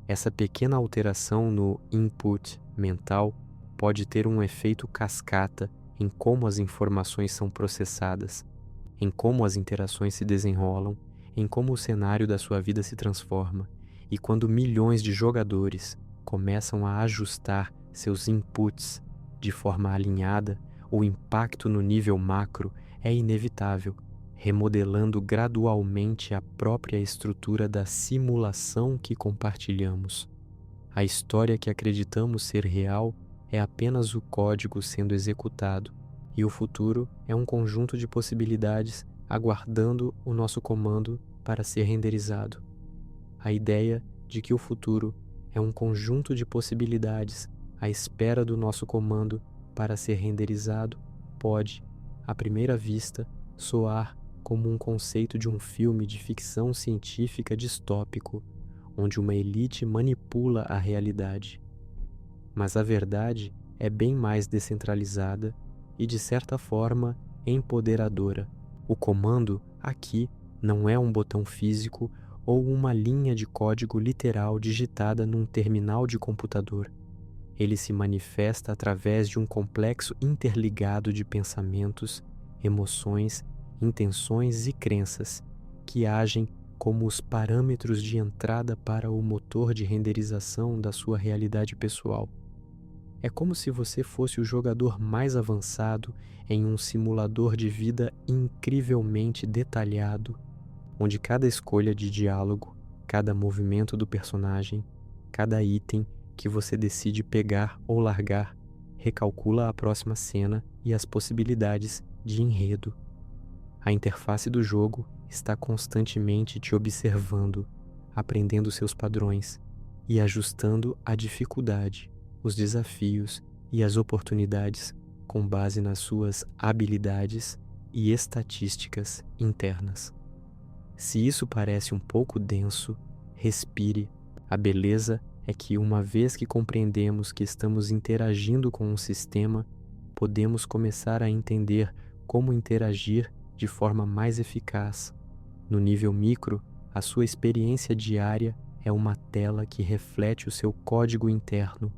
Essa pequena alteração no input mental pode ter um efeito cascata em como as informações são processadas, em como as interações se desenrolam, em como o cenário da sua vida se transforma. E quando milhões de jogadores começam a ajustar seus inputs de forma alinhada, o impacto no nível macro é inevitável, remodelando gradualmente a própria estrutura da simulação que compartilhamos. A história que acreditamos ser real é apenas o código sendo executado, e o futuro é um conjunto de possibilidades aguardando o nosso comando para ser renderizado. A ideia de que o futuro é um conjunto de possibilidades à espera do nosso comando para ser renderizado pode, à primeira vista, soar como um conceito de um filme de ficção científica distópico, onde uma elite manipula a realidade. Mas a verdade é bem mais descentralizada e, de certa forma, empoderadora. O comando aqui não é um botão físico ou uma linha de código literal digitada num terminal de computador. Ele se manifesta através de um complexo interligado de pensamentos, emoções, intenções e crenças que agem como os parâmetros de entrada para o motor de renderização da sua realidade pessoal. É como se você fosse o jogador mais avançado em um simulador de vida incrivelmente detalhado, onde cada escolha de diálogo, cada movimento do personagem, cada item que você decide pegar ou largar recalcula a próxima cena e as possibilidades de enredo. A interface do jogo está constantemente te observando, aprendendo seus padrões e ajustando a dificuldade, os desafios e as oportunidades com base nas suas habilidades e estatísticas internas. Se isso parece um pouco denso, respire. A beleza é que, uma vez que compreendemos que estamos interagindo com um sistema, podemos começar a entender como interagir de forma mais eficaz. No nível micro, a sua experiência diária é uma tela que reflete o seu código interno.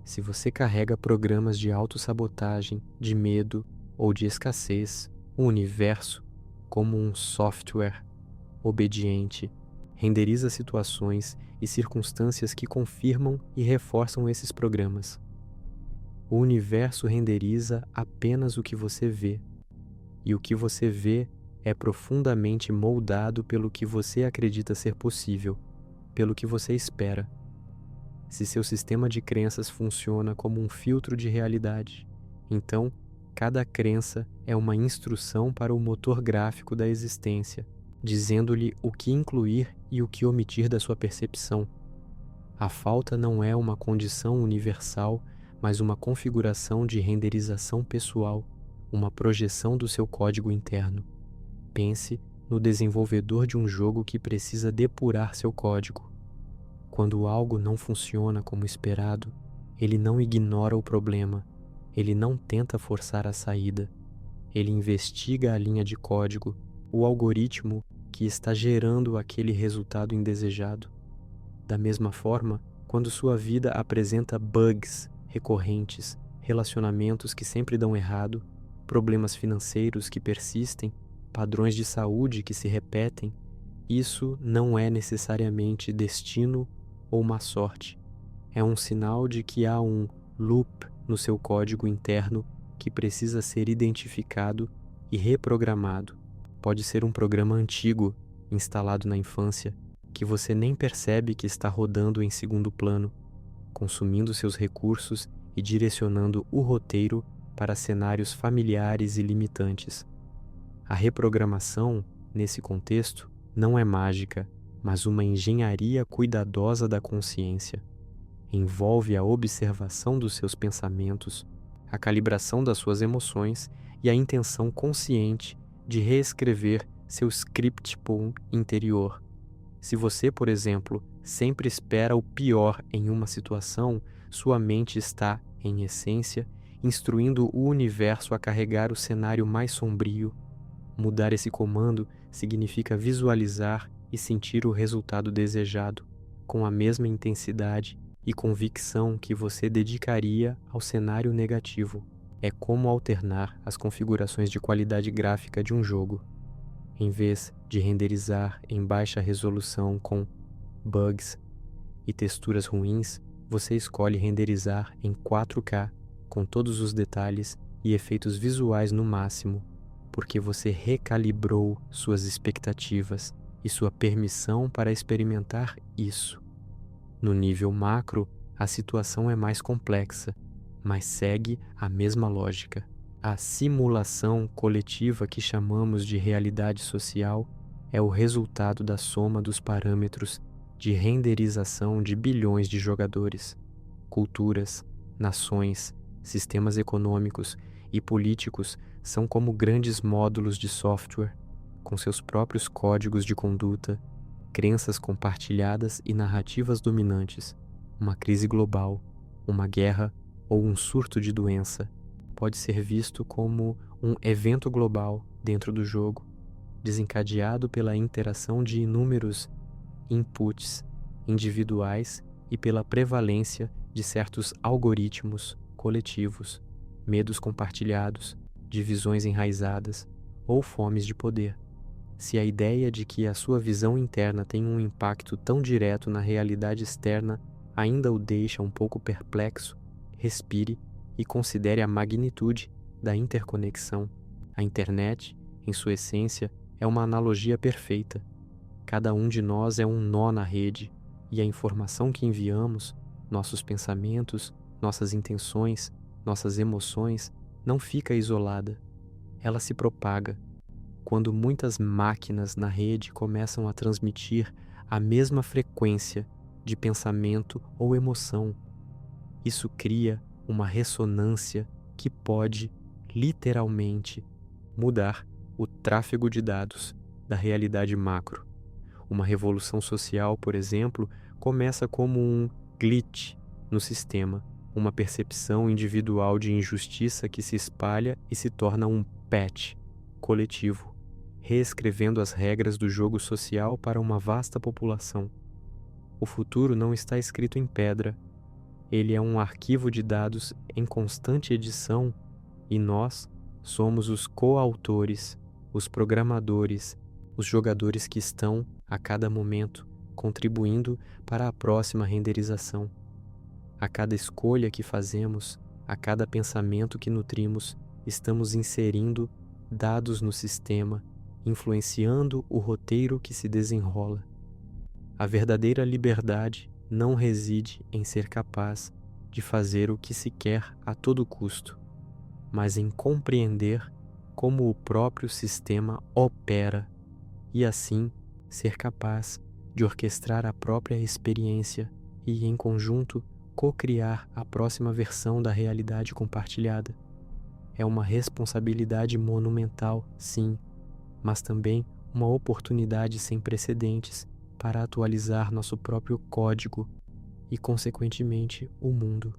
Se você carrega programas de autossabotagem, de medo ou de escassez, o universo, como um software obediente, renderiza situações e circunstâncias que confirmam e reforçam esses programas. O universo renderiza apenas o que você vê, e o que você vê é profundamente moldado pelo que você acredita ser possível, pelo que você espera. Se seu sistema de crenças funciona como um filtro de realidade, então cada crença é uma instrução para o motor gráfico da existência, dizendo-lhe o que incluir e o que omitir da sua percepção. A falta não é uma condição universal, mas uma configuração de renderização pessoal, uma projeção do seu código interno. Pense no desenvolvedor de um jogo que precisa depurar seu código. Quando algo não funciona como esperado, ele não ignora o problema, ele não tenta forçar a saída, ele investiga a linha de código, o algoritmo que está gerando aquele resultado indesejado. Da mesma forma, quando sua vida apresenta bugs recorrentes, relacionamentos que sempre dão errado, problemas financeiros que persistem, padrões de saúde que se repetem, isso não é necessariamente destino ou má sorte. É um sinal de que há um loop no seu código interno que precisa ser identificado e reprogramado. Pode ser um programa antigo, instalado na infância, que você nem percebe que está rodando em segundo plano, consumindo seus recursos e direcionando o roteiro para cenários familiares e limitantes. A reprogramação, nesse contexto, não é mágica, mas uma engenharia cuidadosa da consciência. Envolve a observação dos seus pensamentos, a calibração das suas emoções e a intenção consciente de reescrever seu script interior. Se você, por exemplo, sempre espera o pior em uma situação, sua mente está, em essência, instruindo o universo a carregar o cenário mais sombrio. Mudar esse comando significa visualizar e sentir o resultado desejado, com a mesma intensidade e convicção que você dedicaria ao cenário negativo. É como alternar as configurações de qualidade gráfica de um jogo. Em vez de renderizar em baixa resolução com bugs e texturas ruins, você escolhe renderizar em 4K com todos os detalhes e efeitos visuais no máximo, porque você recalibrou suas expectativas e sua permissão para experimentar isso. No nível macro, a situação é mais complexa, mas segue a mesma lógica. A simulação coletiva que chamamos de realidade social é o resultado da soma dos parâmetros de renderização de bilhões de jogadores. Culturas, nações, sistemas econômicos e políticos são como grandes módulos de software, com seus próprios códigos de conduta, crenças compartilhadas e narrativas dominantes. Uma crise global, uma guerra ou um surto de doença pode ser visto como um evento global dentro do jogo, desencadeado pela interação de inúmeros inputs individuais e pela prevalência de certos algoritmos coletivos, medos compartilhados, divisões enraizadas ou fomes de poder. Se a ideia de que a sua visão interna tem um impacto tão direto na realidade externa ainda o deixa um pouco perplexo, respire e considere a magnitude da interconexão. A internet, em sua essência, é uma analogia perfeita. Cada um de nós é um nó na rede, e a informação que enviamos, nossos pensamentos, nossas intenções, nossas emoções, não fica isolada. Ela se propaga. Quando muitas máquinas na rede começam a transmitir a mesma frequência de pensamento ou emoção, isso cria uma ressonância que pode, literalmente, mudar o tráfego de dados da realidade macro. Uma revolução social, por exemplo, começa como um glitch no sistema, uma percepção individual de injustiça que se espalha e se torna um patch coletivo, reescrevendo as regras do jogo social para uma vasta população. O futuro não está escrito em pedra. Ele é um arquivo de dados em constante edição e nós somos os coautores, os programadores, os jogadores que estão, a cada momento, contribuindo para a próxima renderização. A cada escolha que fazemos, a cada pensamento que nutrimos, estamos inserindo dados no sistema, influenciando o roteiro que se desenrola. A verdadeira liberdade não reside em ser capaz de fazer o que se quer a todo custo, mas em compreender como o próprio sistema opera e, assim, ser capaz de orquestrar a própria experiência e, em conjunto, co-criar a próxima versão da realidade compartilhada. É uma responsabilidade monumental, sim, mas também uma oportunidade sem precedentes para atualizar nosso próprio código e, consequentemente, o mundo.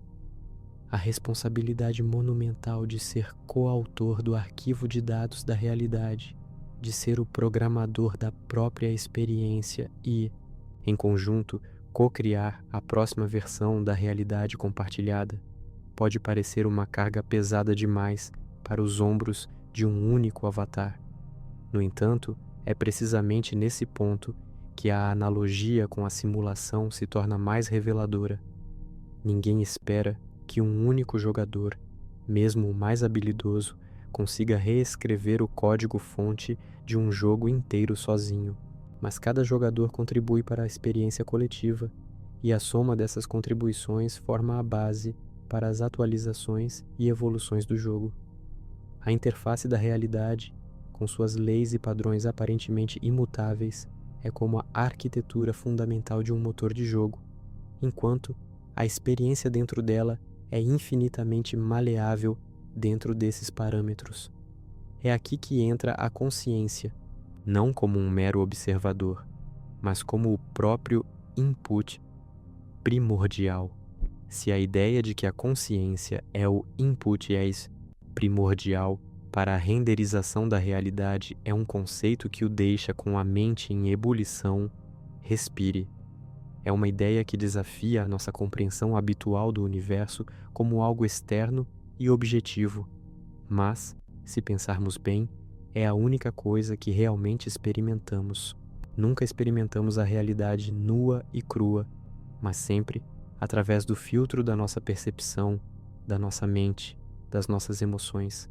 A responsabilidade monumental de ser coautor do arquivo de dados da realidade, de ser o programador da própria experiência e, em conjunto, co-criar a próxima versão da realidade compartilhada, pode parecer uma carga pesada demais para os ombros de um único avatar. No entanto, é precisamente nesse ponto que a analogia com a simulação se torna mais reveladora. Ninguém espera que um único jogador, mesmo o mais habilidoso, consiga reescrever o código-fonte de um jogo inteiro sozinho. Mas cada jogador contribui para a experiência coletiva, e a soma dessas contribuições forma a base para as atualizações e evoluções do jogo. A interface da realidade, com suas leis e padrões aparentemente imutáveis, é como a arquitetura fundamental de um motor de jogo, enquanto a experiência dentro dela é infinitamente maleável dentro desses parâmetros. É aqui que entra a consciência, não como um mero observador, mas como o próprio input primordial. Se a ideia de que a consciência é o input primordial para a renderização da realidade é um conceito que o deixa com a mente em ebulição, respire. É uma ideia que desafia a nossa compreensão habitual do universo como algo externo e objetivo, mas, se pensarmos bem, é a única coisa que realmente experimentamos. Nunca experimentamos a realidade nua e crua, mas sempre através do filtro da nossa percepção, da nossa mente, das nossas emoções.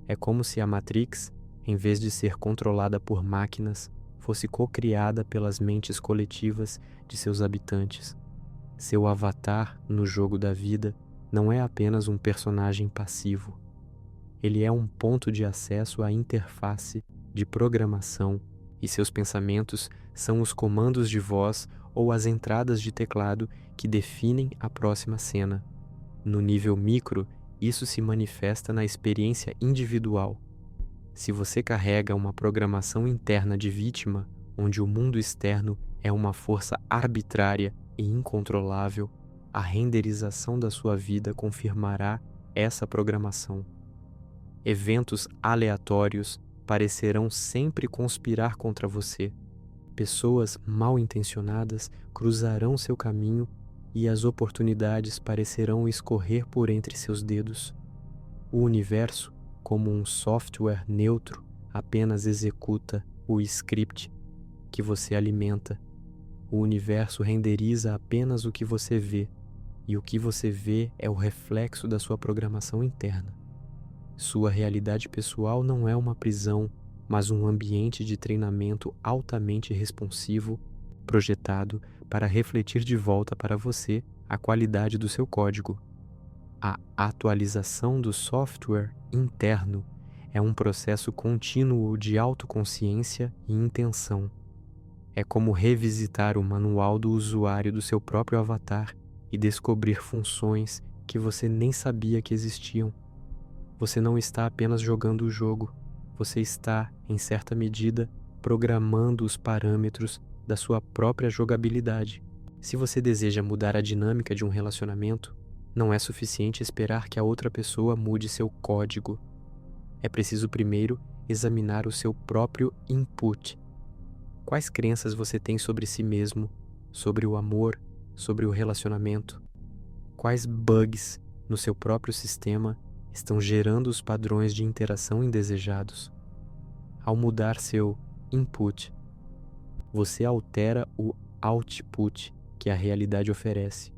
É como se a Matrix, em vez de ser controlada por máquinas, fosse co-criada pelas mentes coletivas de seus habitantes. Seu avatar no jogo da vida não é apenas um personagem passivo. Ele é um ponto de acesso à interface de programação e seus pensamentos são os comandos de voz ou as entradas de teclado que definem a próxima cena. No nível micro, isso se manifesta na experiência individual. Se você carrega uma programação interna de vítima, onde o mundo externo é uma força arbitrária e incontrolável, a renderização da sua vida confirmará essa programação. Eventos aleatórios parecerão sempre conspirar contra você. Pessoas mal intencionadas cruzarão seu caminho e as oportunidades parecerão escorrer por entre seus dedos. O universo, como um software neutro, apenas executa o script que você alimenta. O universo renderiza apenas o que você vê. e o que você vê é o reflexo da sua programação interna. Sua realidade pessoal não é uma prisão, mas um ambiente de treinamento altamente responsivo, projetado para refletir de volta para você a qualidade do seu código. A atualização do software interno é um processo contínuo de autoconsciência e intenção. É como revisitar o manual do usuário do seu próprio avatar e descobrir funções que você nem sabia que existiam. Você não está apenas jogando o jogo, você está, em certa medida, programando os parâmetros da sua própria jogabilidade. Se você deseja mudar a dinâmica de um relacionamento, não é suficiente esperar que a outra pessoa mude seu código. É preciso primeiro examinar o seu próprio input. Quais crenças você tem sobre si mesmo, sobre o amor, sobre o relacionamento? Quais bugs no seu próprio sistema estão gerando os padrões de interação indesejados? Ao mudar seu input, você altera o output que a realidade oferece.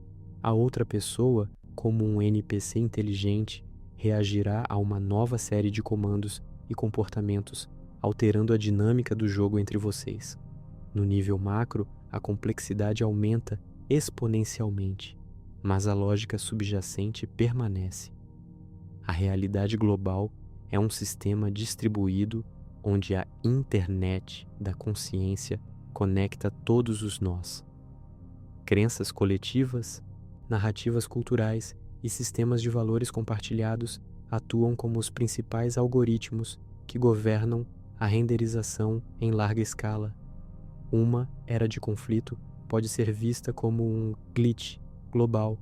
A outra pessoa, como um NPC inteligente, reagirá a uma nova série de comandos e comportamentos, alterando a dinâmica do jogo entre vocês. No nível macro, a complexidade aumenta exponencialmente, mas a lógica subjacente permanece. A realidade global é um sistema distribuído onde a internet da consciência conecta todos os nós. Crenças coletivas, narrativas culturais e sistemas de valores compartilhados atuam como os principais algoritmos que governam a renderização em larga escala. Uma era de conflito pode ser vista como um glitch global,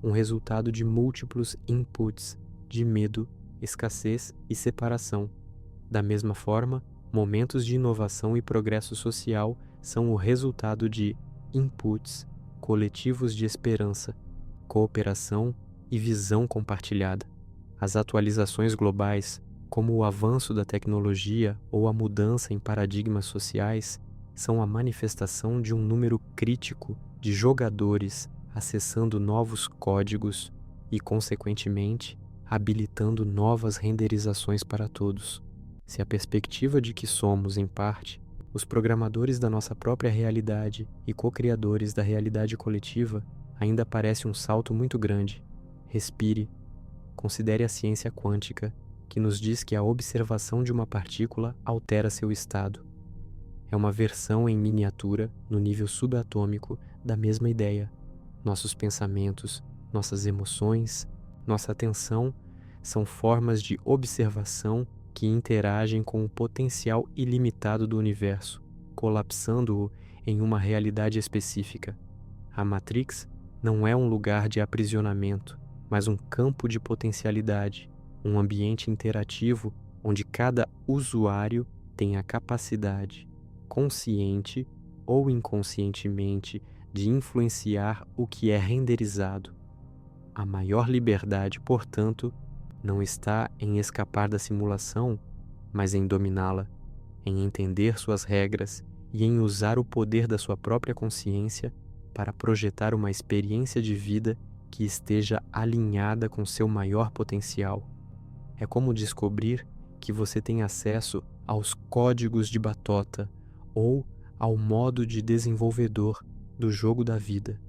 um resultado de múltiplos inputs de medo, escassez e separação. Da mesma forma, momentos de inovação e progresso social são o resultado de inputs coletivos de esperança, cooperação e visão compartilhada. As atualizações globais, como o avanço da tecnologia ou a mudança em paradigmas sociais, são a manifestação de um número crítico de jogadores acessando novos códigos e, consequentemente, habilitando novas renderizações para todos. Se a perspectiva de que somos, em parte, os programadores da nossa própria realidade e co-criadores da realidade coletiva, ainda parece um salto muito grande, respire. Considere a ciência quântica, que nos diz que a observação de uma partícula altera seu estado. É uma versão em miniatura, no nível subatômico, da mesma ideia. Nossos pensamentos, nossas emoções, nossa atenção são formas de observação que interagem com o potencial ilimitado do universo, colapsando-o em uma realidade específica. A Matrix não é um lugar de aprisionamento, mas um campo de potencialidade, um ambiente interativo onde cada usuário tem a capacidade, consciente ou inconscientemente, de influenciar o que é renderizado. A maior liberdade, portanto, não está em escapar da simulação, mas em dominá-la, em entender suas regras e em usar o poder da sua própria consciência para projetar uma experiência de vida que esteja alinhada com seu maior potencial. É como descobrir que você tem acesso aos códigos de batota ou ao modo de desenvolvedor do jogo da vida.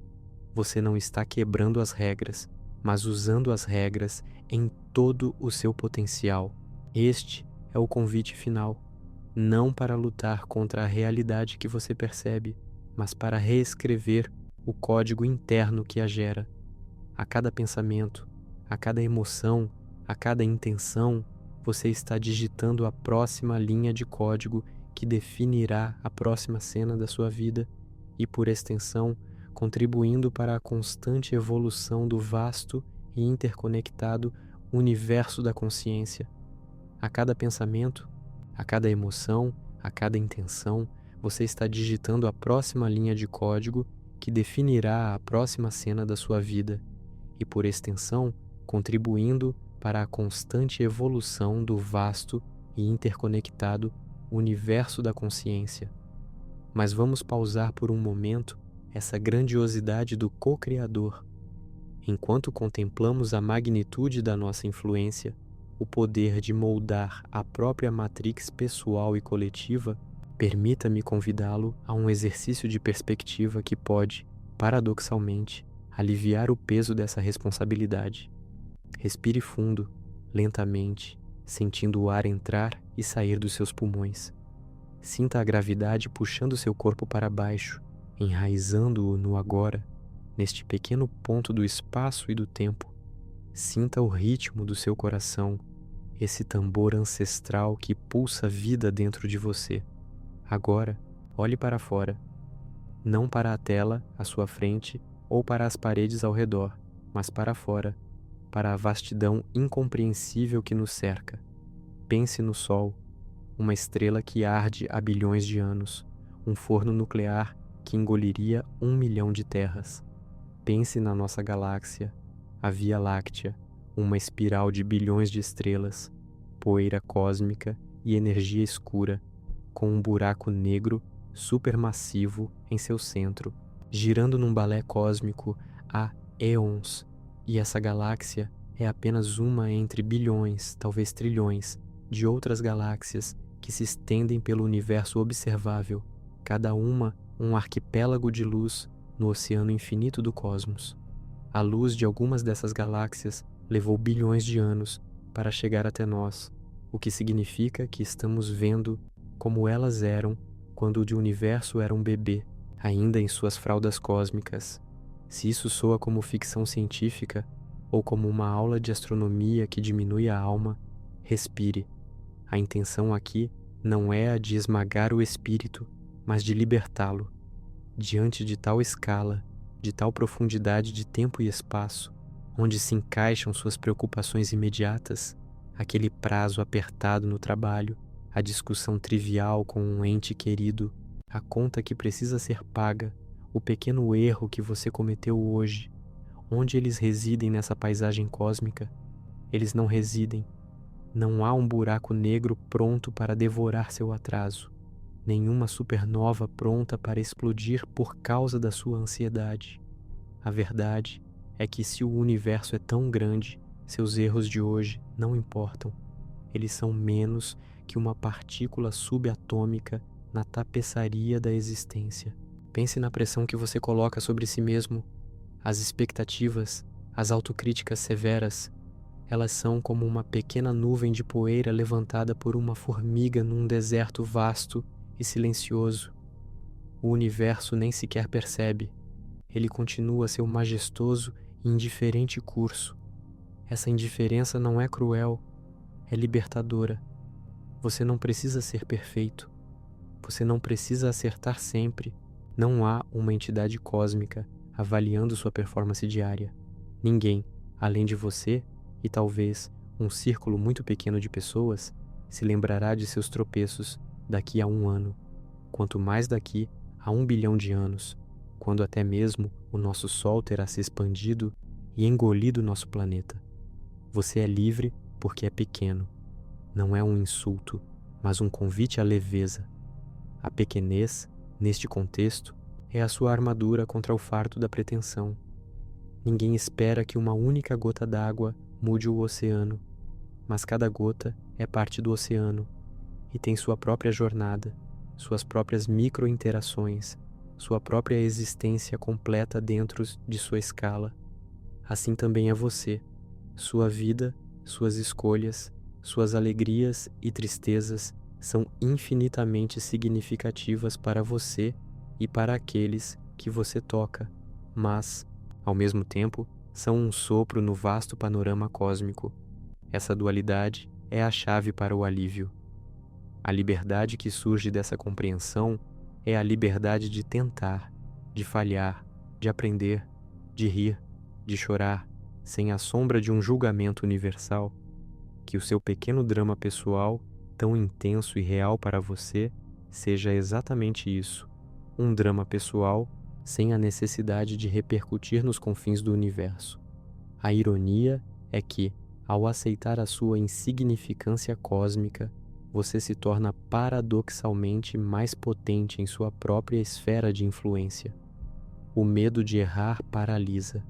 Você não está quebrando as regras, mas usando as regras em todo o seu potencial. Este é o convite final, não para lutar contra a realidade que você percebe, mas para reescrever o código interno que a gera. A cada pensamento, a cada emoção, a cada intenção, você está digitando a próxima linha de código que definirá a próxima cena da sua vida e, por extensão, contribuindo para a constante evolução do vasto e interconectado universo da consciência. A cada pensamento, a cada emoção, a cada intenção, você está digitando a próxima linha de código que definirá a próxima cena da sua vida e, por extensão, contribuindo para a constante evolução do vasto e interconectado universo da consciência. Mas vamos pausar por um momento essa grandiosidade do co-criador. Enquanto contemplamos a magnitude da nossa influência, o poder de moldar a própria matrix pessoal e coletiva, permita-me convidá-lo a um exercício de perspectiva que pode, paradoxalmente, aliviar o peso dessa responsabilidade. Respire fundo, lentamente, sentindo o ar entrar e sair dos seus pulmões. Sinta a gravidade puxando seu corpo para baixo, enraizando-o no agora, neste pequeno ponto do espaço e do tempo. Sinta o ritmo do seu coração, esse tambor ancestral que pulsa vida dentro de você. Agora, olhe para fora, não para a tela à sua frente ou para as paredes ao redor, mas para fora, para a vastidão incompreensível que nos cerca. Pense no Sol, uma estrela que arde há bilhões de anos, um forno nuclear que engoliria 1 milhão de terras. Pense na nossa galáxia, a Via Láctea, uma espiral de bilhões de estrelas, poeira cósmica e energia escura, com um buraco negro supermassivo em seu centro, girando num balé cósmico há éons, e essa galáxia é apenas uma entre bilhões, talvez trilhões, de outras galáxias que se estendem pelo universo observável, cada uma um arquipélago de luz no oceano infinito do cosmos. A luz de algumas dessas galáxias levou bilhões de anos para chegar até nós, o que significa que estamos vendo como elas eram quando o universo era um bebê, ainda em suas fraldas cósmicas. Se isso soa como ficção científica ou como uma aula de astronomia que diminui a alma, respire. A intenção aqui não é a de esmagar o espírito, mas de libertá-lo. Diante de tal escala, de tal profundidade de tempo e espaço, onde se encaixam suas preocupações imediatas, aquele prazo apertado no trabalho, a discussão trivial com um ente querido, a conta que precisa ser paga, o pequeno erro que você cometeu hoje, onde eles residem nessa paisagem cósmica? Eles não residem. Não há um buraco negro pronto para devorar seu atraso, nenhuma supernova pronta para explodir por causa da sua ansiedade. A verdade é que se o universo é tão grande, seus erros de hoje não importam. Eles são menos que uma partícula subatômica na tapeçaria da existência. Pense na pressão que você coloca sobre si mesmo. As expectativas, as autocríticas severas, elas são como uma pequena nuvem de poeira levantada por uma formiga num deserto vasto e silencioso. O universo nem sequer percebe. Ele continua seu majestoso e indiferente curso. Essa indiferença não é cruel, é libertadora. Você não precisa ser perfeito. Você não precisa acertar sempre. Não há uma entidade cósmica avaliando sua performance diária. Ninguém, além de você e talvez um círculo muito pequeno de pessoas, se lembrará de seus tropeços daqui a 1 ano, quanto mais daqui a 1 bilhão de anos, quando até mesmo o nosso Sol terá se expandido e engolido nosso planeta. Você é livre porque é pequeno. Não é um insulto, mas um convite à leveza. A pequenez, neste contexto, é a sua armadura contra o fardo da pretensão. Ninguém espera que uma única gota d'água mude o oceano, mas cada gota é parte do oceano e tem sua própria jornada, suas próprias micro-interações, sua própria existência completa dentro de sua escala. Assim também é você, sua vida, suas escolhas, suas alegrias e tristezas são infinitamente significativas para você e para aqueles que você toca, mas, ao mesmo tempo, são um sopro no vasto panorama cósmico. Essa dualidade é a chave para o alívio. A liberdade que surge dessa compreensão é a liberdade de tentar, de falhar, de aprender, de rir, de chorar, sem a sombra de um julgamento universal. Que o seu pequeno drama pessoal, tão intenso e real para você, seja exatamente isso, um drama pessoal sem a necessidade de repercutir nos confins do universo. A ironia é que, ao aceitar a sua insignificância cósmica, você se torna paradoxalmente mais potente em sua própria esfera de influência. O medo de errar paralisa.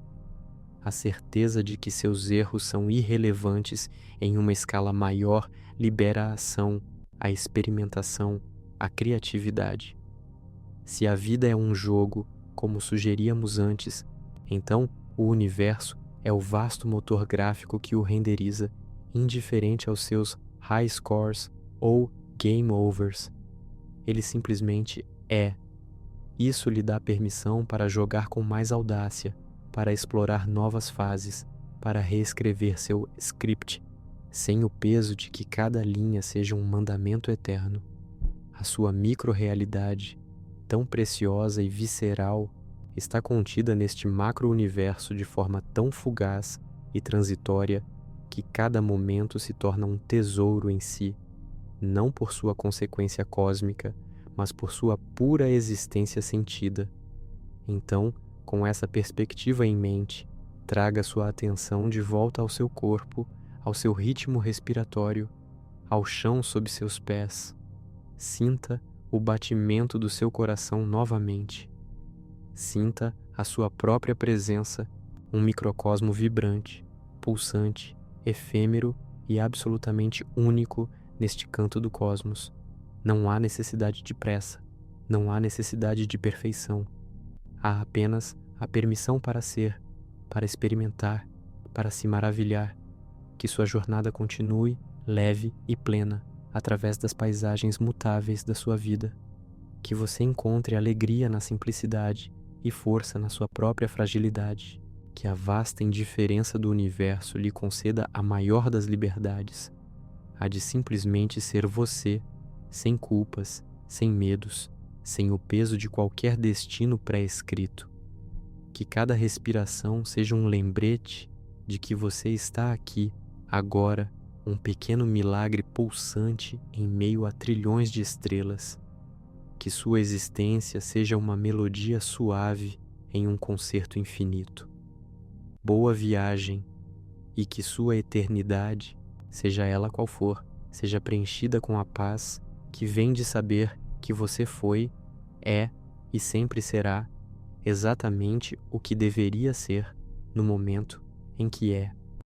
A certeza de que seus erros são irrelevantes em uma escala maior libera a ação, a experimentação, a criatividade. Se a vida é um jogo, como sugeríamos antes, então o universo é o vasto motor gráfico que o renderiza, indiferente aos seus high scores ou game overs. Ele simplesmente é. Isso lhe dá permissão para jogar com mais audácia, para explorar novas fases, para reescrever seu script, sem o peso de que cada linha seja um mandamento eterno. A sua micro-realidade, tão preciosa e visceral, está contida neste macro-universo de forma tão fugaz e transitória que cada momento se torna um tesouro em si, não por sua consequência cósmica, mas por sua pura existência sentida. Então, com essa perspectiva em mente, traga sua atenção de volta ao seu corpo, ao seu ritmo respiratório, ao chão sob seus pés. Sinta o batimento do seu coração novamente. Sinta a sua própria presença, um microcosmo vibrante, pulsante, efêmero e absolutamente único neste canto do cosmos. Não há necessidade de pressa, não há necessidade de perfeição. Há apenas a permissão para ser, para experimentar, para se maravilhar. Que sua jornada continue leve e plena através das paisagens mutáveis da sua vida. Que você encontre alegria na simplicidade e força na sua própria fragilidade. Que a vasta indiferença do universo lhe conceda a maior das liberdades, a de simplesmente ser você, sem culpas, sem medos, sem o peso de qualquer destino pré-escrito. Que cada respiração seja um lembrete de que você está aqui, agora, um pequeno milagre pulsante em meio a trilhões de estrelas. Que sua existência seja uma melodia suave em um concerto infinito. Boa viagem, e que sua eternidade, seja ela qual for, seja preenchida com a paz que vem de saber que você foi, é e sempre será exatamente o que deveria ser no momento em que é.